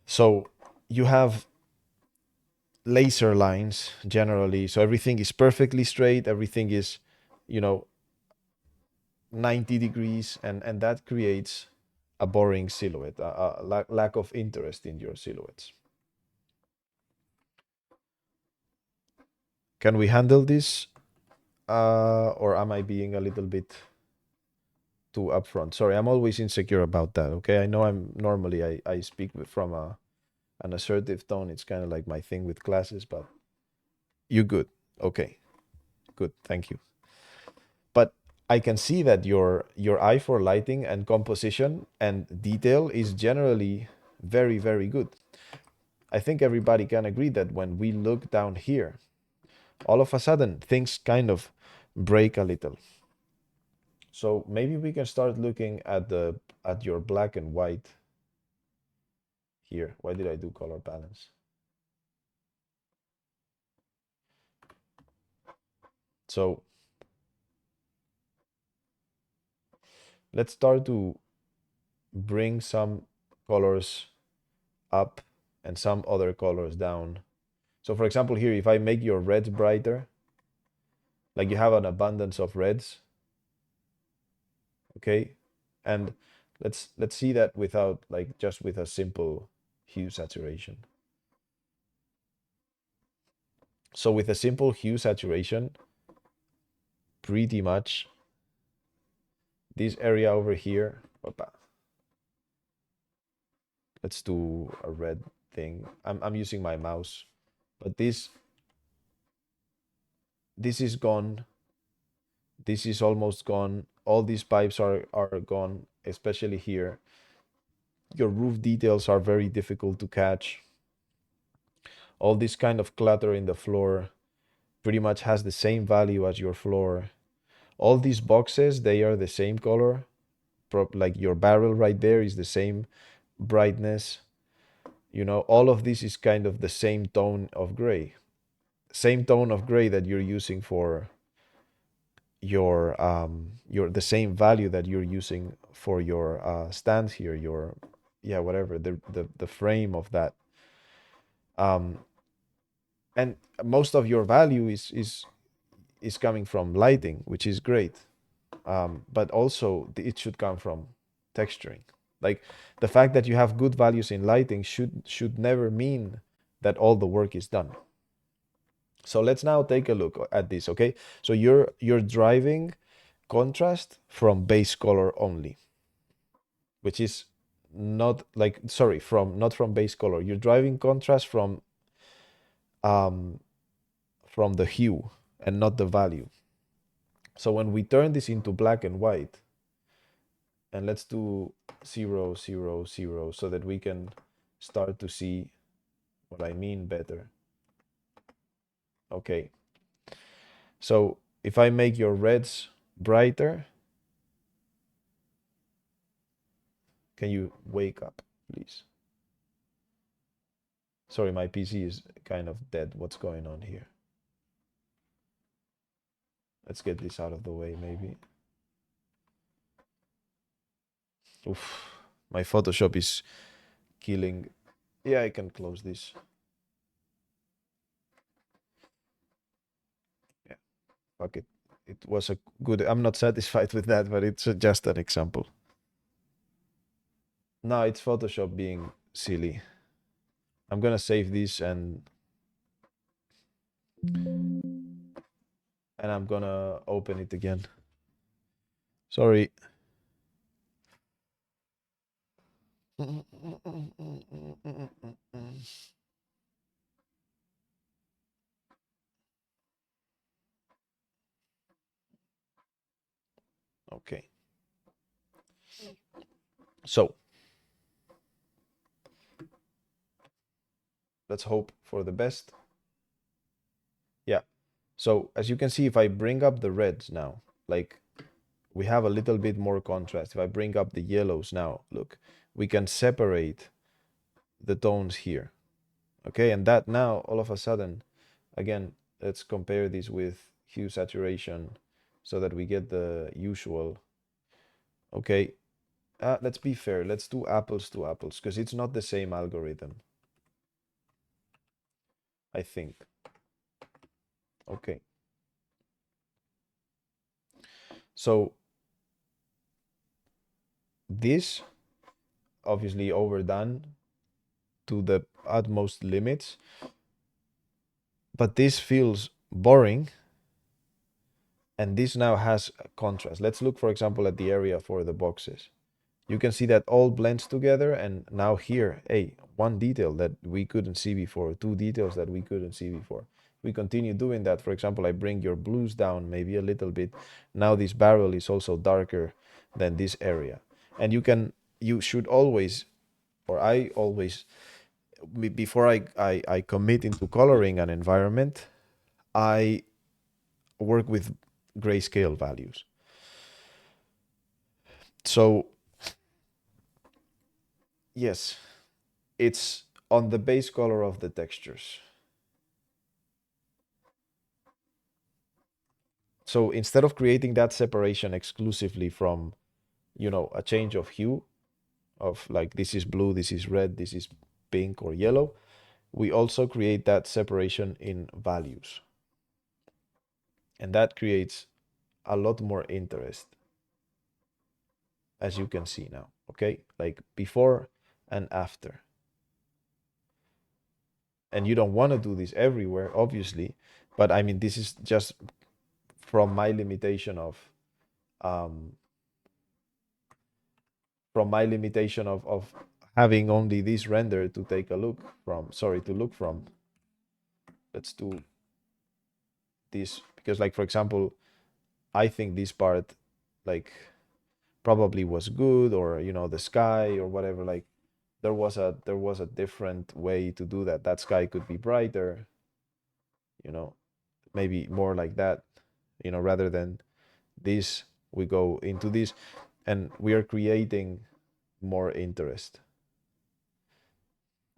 So you have laser lines generally, so everything is perfectly straight, everything is, you know 90 degrees, and that creates a boring silhouette, a lack of interest in your silhouettes. Can we handle this, or am I being a little bit too upfront? Sorry, I'm always insecure about that, okay? I know I'm normally I speak from an assertive tone. It's kind of like my thing with classes, but you good? Okay, good, thank you. But I can see that your eye for lighting and composition and detail is generally very, very good. I think everybody can agree that when we look down here, all of a sudden things kind of break a little. So maybe we can start looking at your black and white here. Why did I do color balance? So let's start to bring some colors up and some other colors down. So for example, here, if I make your reds brighter, like you have an abundance of reds, okay? And let's see that without, like, just with a simple hue saturation. So with a simple hue saturation, pretty much this area over here. Opa, let's do a red thing. I'm using my mouse, but this is gone. This is almost gone. All these pipes are gone, especially here. Your roof details are very difficult to catch. All this kind of clutter in the floor pretty much has the same value as your floor. All these boxes, they are the same color. Like your barrel right there is the same brightness. You know, all of this is kind of the same tone of gray. Same tone of gray that you're using for your the same value that you're using for your stand here, your yeah, whatever, the frame of that. Um, and most of your value is coming from lighting, which is great. But also it should come from texturing. Like the fact that you have good values in lighting should never mean that all the work is done. So let's now take a look at this, okay? So you're driving contrast from base color only, which is not like, sorry, from not from base color. You're driving contrast um from the hue and not the value. So when we turn this into black and white, and let's do 0, 0, 0 so that we can start to see what I mean better. Okay. So if I make your reds brighter, can you wake up, please? Sorry, my PC is kind of dead. What's going on here? Let's get this out of the way, maybe. Oof, my Photoshop is killing. Yeah, I can close this. Yeah, fuck it. It was a good. I'm not satisfied with that, but it's just an example. No, it's Photoshop being silly. I'm gonna save this and I'm gonna open it again. Sorry. Okay. So let's hope for the best. Yeah. So as you can see, if I bring up the reds now, like we have a little bit more contrast. If I bring up the yellows now, look, we can separate the tones here. Okay, and that now all of a sudden, again, let's compare this with hue saturation so that we get the usual. Okay, let's be fair. Let's do apples to apples because it's not the same algorithm, I think. Okay. So this obviously overdone to the utmost limits, but this feels boring and this now has contrast. Let's look, for example, at the area for the boxes. You can see that all blends together, and now here, hey, one detail that we couldn't see before, two details that we couldn't see before. We continue doing that. For example, I bring your blues down maybe a little bit. Now this barrel is also darker than this area. And you should always, or I always, before I commit into coloring an environment, I work with grayscale values. So yes, it's on the base color of the textures. So instead of creating that separation exclusively from, a change of hue of like this is blue, this is red, this is pink or yellow, we also create that separation in values. And that creates a lot more interest, as you can see now, okay? Like before and after. And you don't want to do this everywhere, obviously, but I mean, this is just from my limitation of from my limitation of having only this render to take a look from, sorry, to look from. Let's do this, because like, for example, I think this part like probably was good, or the sky or whatever, like there was a different way to do that. That sky could be brighter, you know maybe more like that, rather than this. We go into this and we are creating more interest,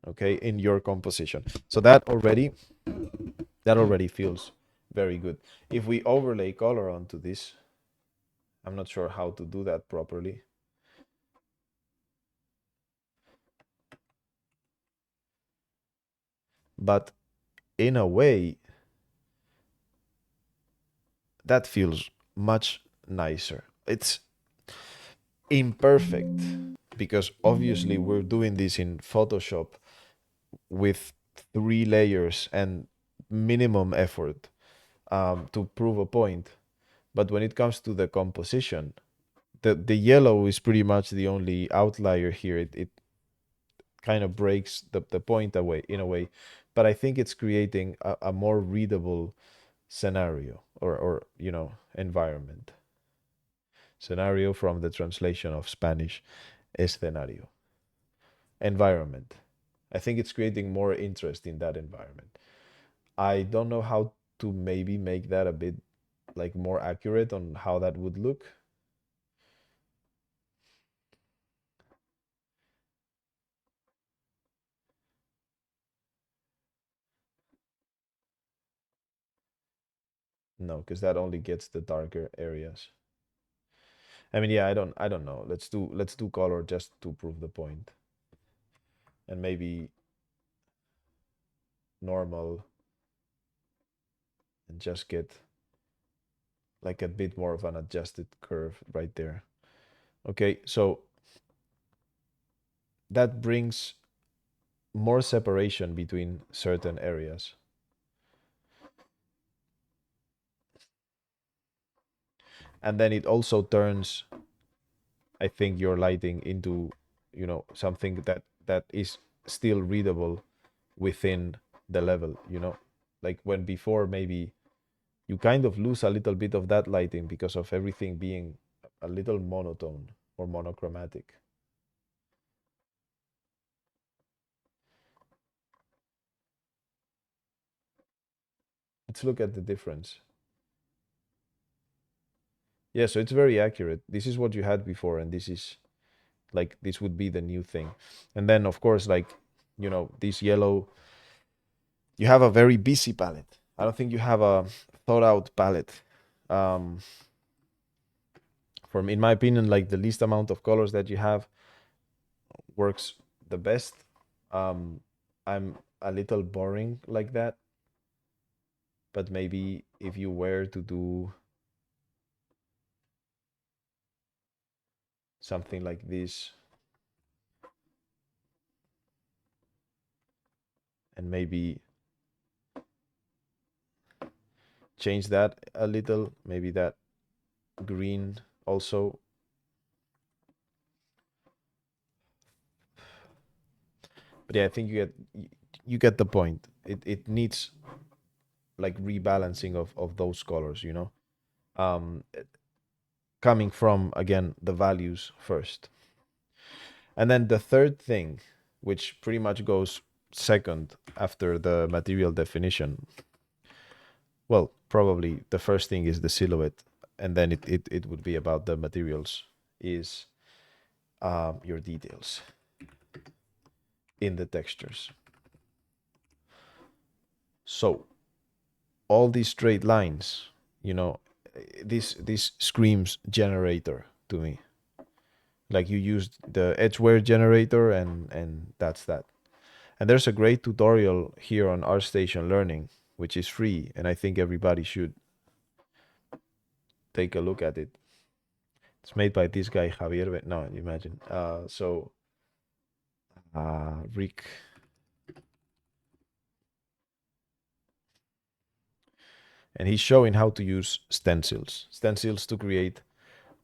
okay, in your composition. So that already feels very good. If we overlay color onto this, I'm not sure how to do that properly, but in a way that feels much nicer. It's imperfect because obviously we're doing this in Photoshop with 3 layers and minimum effort, to prove a point. But when it comes to the composition, the yellow is pretty much the only outlier here. It kind of breaks the point away in a way, but I think it's creating a more readable scenario, or environment. Scenario from the translation of Spanish, escenario. Environment. I think it's creating more interest in that environment. I don't know how to maybe make that a bit like more accurate on how that would look. No, because that only gets the darker areas. I mean, yeah, I don't know. Let's do color just to prove the point. And maybe normal, and just get like a bit more of an adjusted curve right there. Okay, so that brings more separation between certain areas. And then it also turns, I think, your lighting into, something that is still readable within the level, like when before maybe you kind of lose a little bit of that lighting because of everything being a little monotone or monochromatic. Let's look at the difference. Yeah, so it's very accurate. This is what you had before, and this is like, this would be the new thing. And then of course, like, this yellow, you have a very busy palette. I don't think you have a thought out palette. Um, in my opinion, like the least amount of colors that you have works the best. I'm a little boring like that, but maybe if you were to do something like this, and maybe change that a little, maybe that green also. But yeah, I think you get the point. It needs like rebalancing of those colors, um coming from, again, the values first. And then the third thing, which pretty much goes second after the material definition, well, probably the first thing is the silhouette, and then it would be about the materials, is your details in the textures. So all these straight lines, this screams generator to me. Like, you used the edgeware generator, and that's that. And there's a great tutorial here on ArtStation Learning, which is free, and I think everybody should take a look at it. It's made by this guy Javier. No, imagine. Rick, and he's showing how to use stencils to create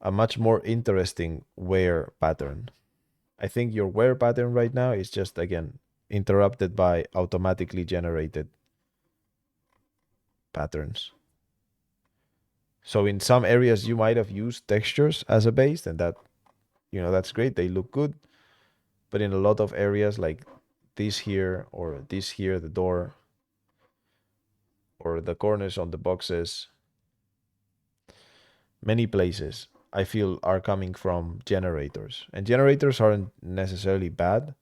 a much more interesting wear pattern. I think your wear pattern right now is just, again, interrupted by automatically generated patterns. So in some areas you might have used textures as a base, and that, that's great. They look good. But in a lot of areas like this here or this here, the door or the corners on the boxes, many places I feel are coming from generators. And generators aren't necessarily bad.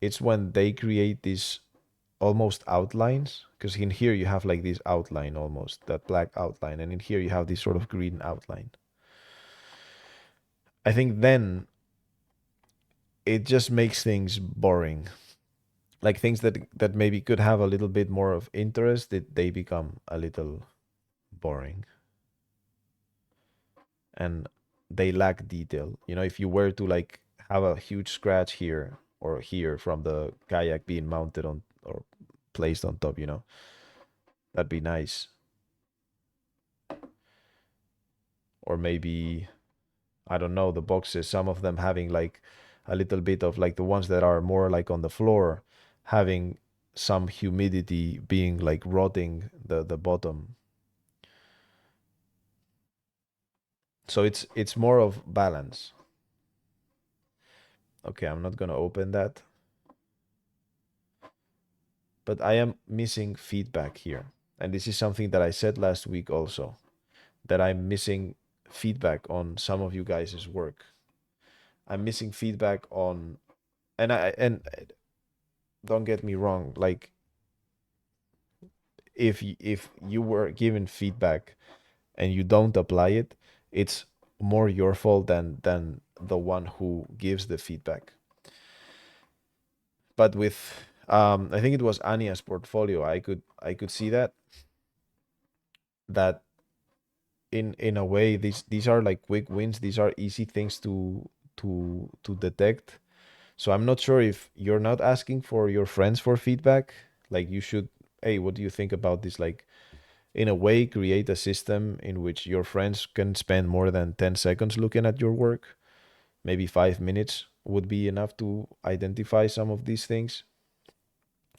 It's when they create these almost outlines, because in here you have like this outline, almost that black outline, and in here you have this sort of green outline. I think then it just makes things boring. Like things that maybe could have a little bit more of interest, they become a little boring and they lack detail. If you were to like have a huge scratch here or here from the kayak being mounted on or placed on top, that'd be nice. Or maybe, I don't know, the boxes, some of them having like a little bit of like the ones that are more like on the floor, having some humidity being like rotting the bottom. So it's more of balance. Okay, I'm not gonna open that. But I am missing feedback here. And this is something that I said last week also, that I'm missing feedback on some of you guys' work. I'm missing feedback on, and don't get me wrong, like if you were given feedback and you don't apply it, it's more your fault than the one who gives the feedback. But with I think it was Anya's portfolio, I could see that in a way these are like quick wins. These are easy things to detect. So I'm not sure if you're not asking for your friends for feedback. Like you should, hey, what do you think about this? Like in a way, create a system in which your friends can spend more than 10 seconds looking at your work. Maybe 5 minutes would be enough to identify some of these things.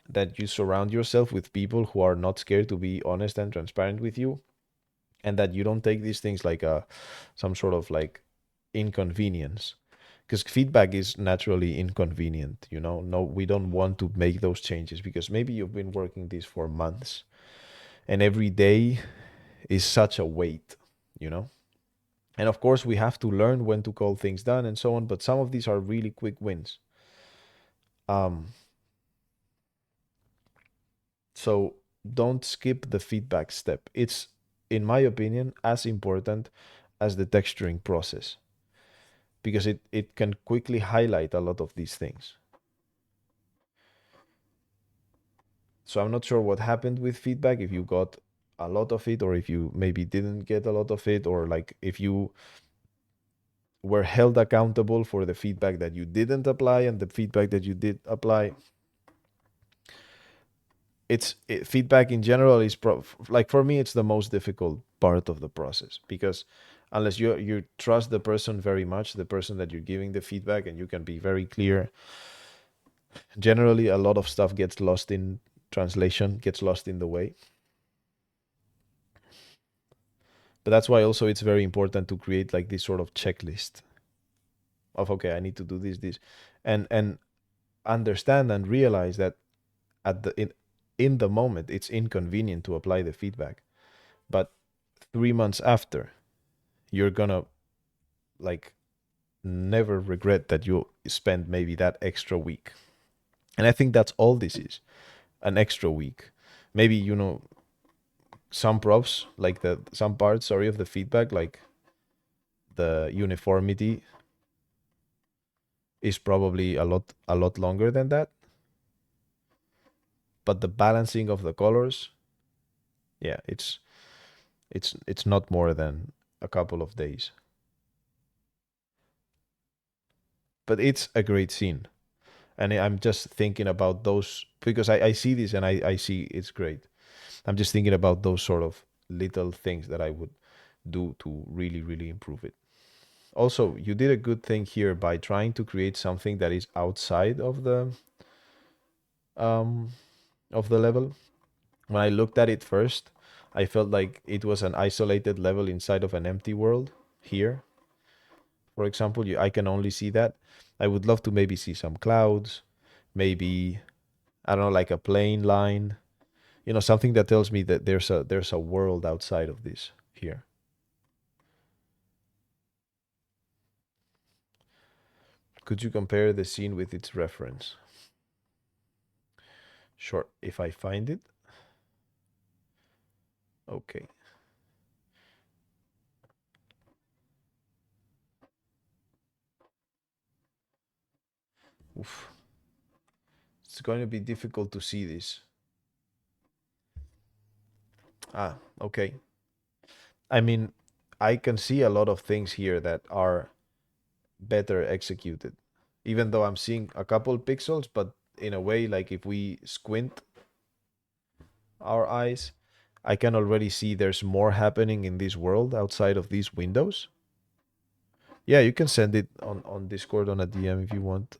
That you surround yourself with people who are not scared to be honest and transparent with you, and that you don't take these things like some sort of like inconvenience, because feedback is naturally inconvenient. No, we don't want to make those changes because maybe you've been working this for months and every day is such a weight you know and of course we have to learn when to call things done and so on, but some of these are really quick wins. um so don't skip the feedback step. It's, in my opinion, as important as the texturing process, because it can quickly highlight a lot of these things. So I'm not sure what happened with feedback, if you got a lot of it or if you maybe didn't get a lot of it, or like if you were held accountable for the feedback that you didn't apply and the feedback that you did apply. Feedback in general is like, for me, it's the most difficult part of the process, because unless you trust the person very much, the person that you're giving the feedback, and you can be very clear, generally a lot of stuff gets lost in translation, gets lost in the way. But that's why also it's very important to create like this sort of checklist of, okay, I need to do this, and understand and realize that at in the moment it's inconvenient to apply the feedback, but 3 months after, you're gonna like never regret that you spent maybe that extra week. And I think that's all this is, an extra week. Maybe some props, like the some parts, sorry, of the feedback, like the uniformity is probably a lot longer than that, but the balancing of the colors, yeah, it's not more than a couple of days. But it's a great scene. And I'm just thinking about those, because I see this and I see it's great. I'm just thinking about those sort of little things that I would do to really, really improve it. Also, you did a good thing here by trying to create something that is outside um of the level. When I looked at it first, I felt like it was an isolated level inside of an empty world. Here, for example, I can only see that. I would love to maybe see some clouds, maybe I don't know, like a plane line, something that tells me that there's a world outside of this here. Could you compare the scene with its reference? Sure, if I find it. Okay. Oof. It's going to be difficult to see this. Ah, okay. I mean, I can see a lot of things here that are better executed. Even though I'm seeing a couple pixels, but in a way, like if we squint our eyes, I can already see there's more happening in this world outside of these windows. Yeah, you can send it on Discord on a DM if you want.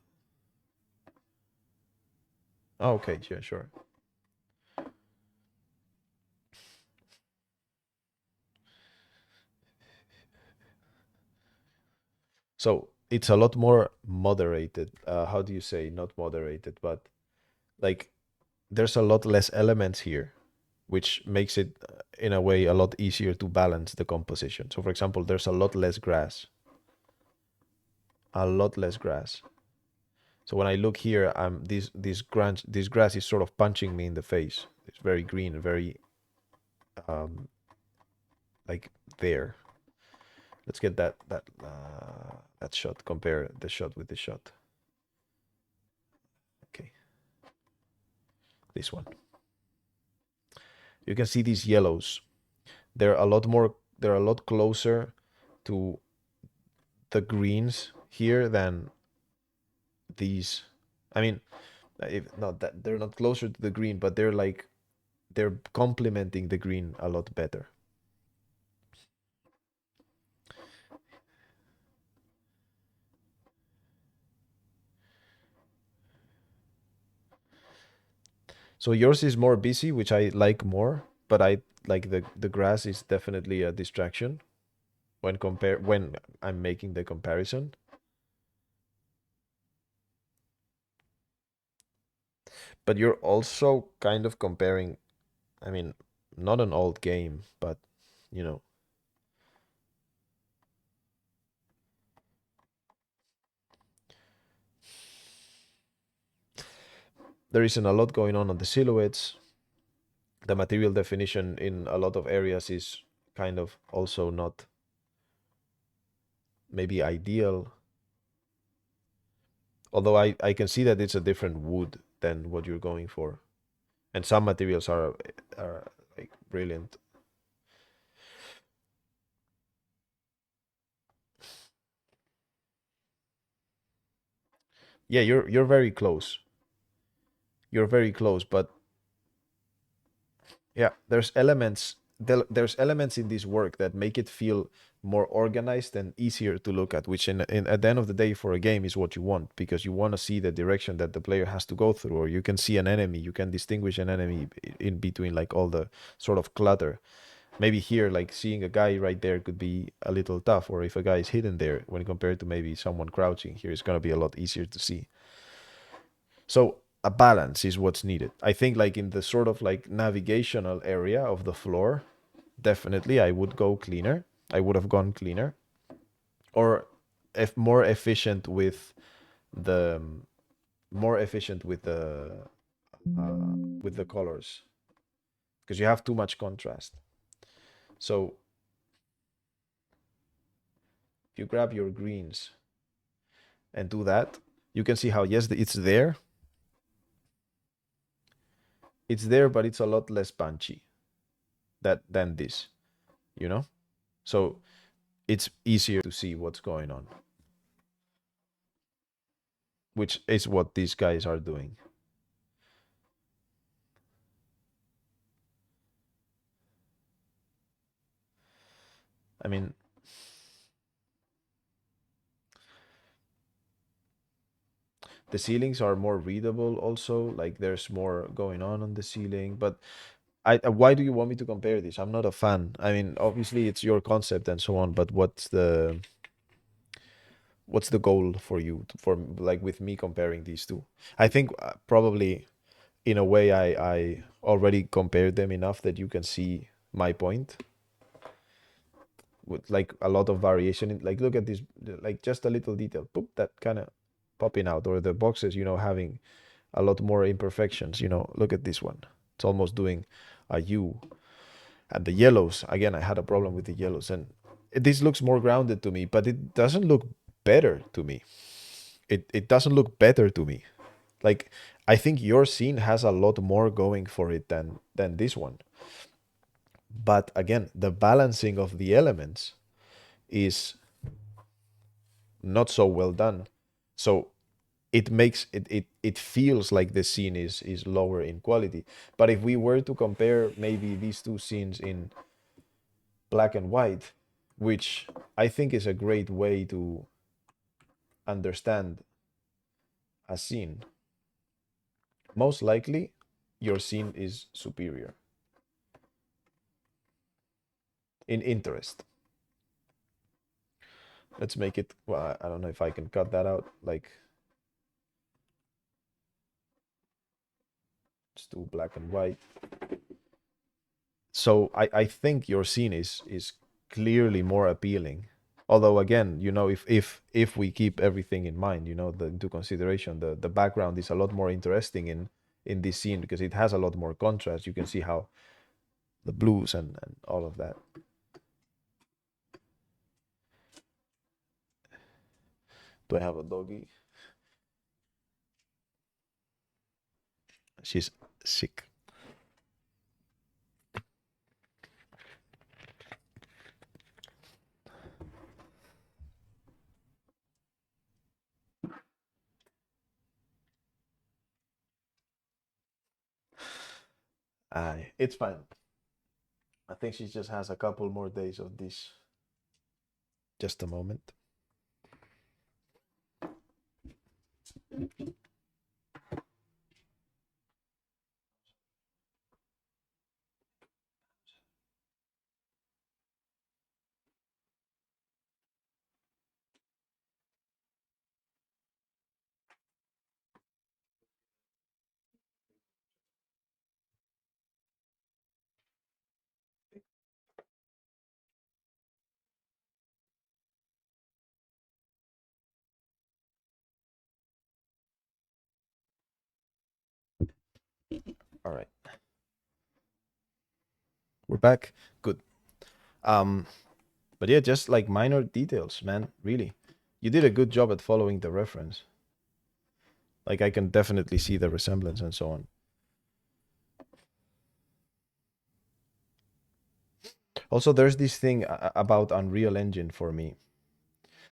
Oh, okay, yeah, sure. So it's a lot more moderated. How do you say? Not moderated, but like there's a lot less elements here, which makes it, in a way, a lot easier to balance the composition. So, for example, there's a lot less grass. A lot less grass. So when I look here, this grass is sort of punching me in the face. It's very green, very um like there. Let's get that shot. Compare the shot with the shot. Okay, this one. You can see these yellows. They're a lot more. They're a lot closer to the greens here than these. I mean, if not that they're not closer to the green, but they're complementing the green a lot better. So yours is more busy, which I like more, but I like the grass is definitely a distraction when I'm making the comparison. But you're also kind of comparing, I mean, not an old game, but you know, there isn't a lot going on the silhouettes. The material definition in a lot of areas is kind of also not maybe ideal. Although I can see that it's a different wood than what you're going for. And some materials are like brilliant. Yeah, you're very close. You're very close, but yeah, there's elements in this work that make it feel more organized and easier to look at, which in at the end of the day for a game is what you want because you want to see the direction that the player has to go through, or you can see an enemy, you can distinguish an enemy in between like all the sort of clutter. Maybe here, like seeing a guy right there could be a little tough, or if a guy is hidden there when compared to maybe someone crouching, here it's gonna be a lot easier to see. So a balance is what's needed. I think like in the sort of like navigational area of the floor, definitely I would go cleaner. I would have gone cleaner or if more efficient the more efficient with the colors because you have too much contrast. So if you grab your greens and do that, you can see how yes it's there, but it's a lot less punchy than this, you know. So it's easier to see what's going on, which is what these guys are doing. I mean, The ceilings are more readable also, like there's more going on the ceiling. But why do you want me to compare this? I'm not a fan. I mean, obviously it's your concept and so on, but what's the goal for you for like with me comparing these two? I think probably in a way I already compared them enough that you can see my point with like a lot of variation in, like look at this, like just a little detail, boop, that kind of popping out, or the boxes, having a lot more imperfections. Look at this one, it's almost doing a U. And the yellows, again, I had a problem with the yellows, and this looks more grounded to me, but it doesn't look better to me. It doesn't look better to me. Like, I think your scene has a lot more going for it than this one. But again, the balancing of the elements is not so well done. So it makes it feels like the scene is lower in quality. But if we were to compare maybe these two scenes in black and white, which I think is a great way to understand a scene, most likely your scene is superior in interest. Let's make it, well, I don't know if I can cut that out. Like, let's do black and white. So I think your scene is clearly more appealing. Although again, if we keep everything in mind, into consideration, the background is a lot more interesting in this scene because it has a lot more contrast. You can see how the blues and all of that. Do I have a doggy? She's sick. It's fine. I think she just has a couple more days of this. Just a moment. All right. We're back. Good. Um, but yeah, just like minor details, man. Really, you did a good job at following the reference. Like I can definitely see the resemblance and so on. Also, there's this thing about Unreal Engine for me.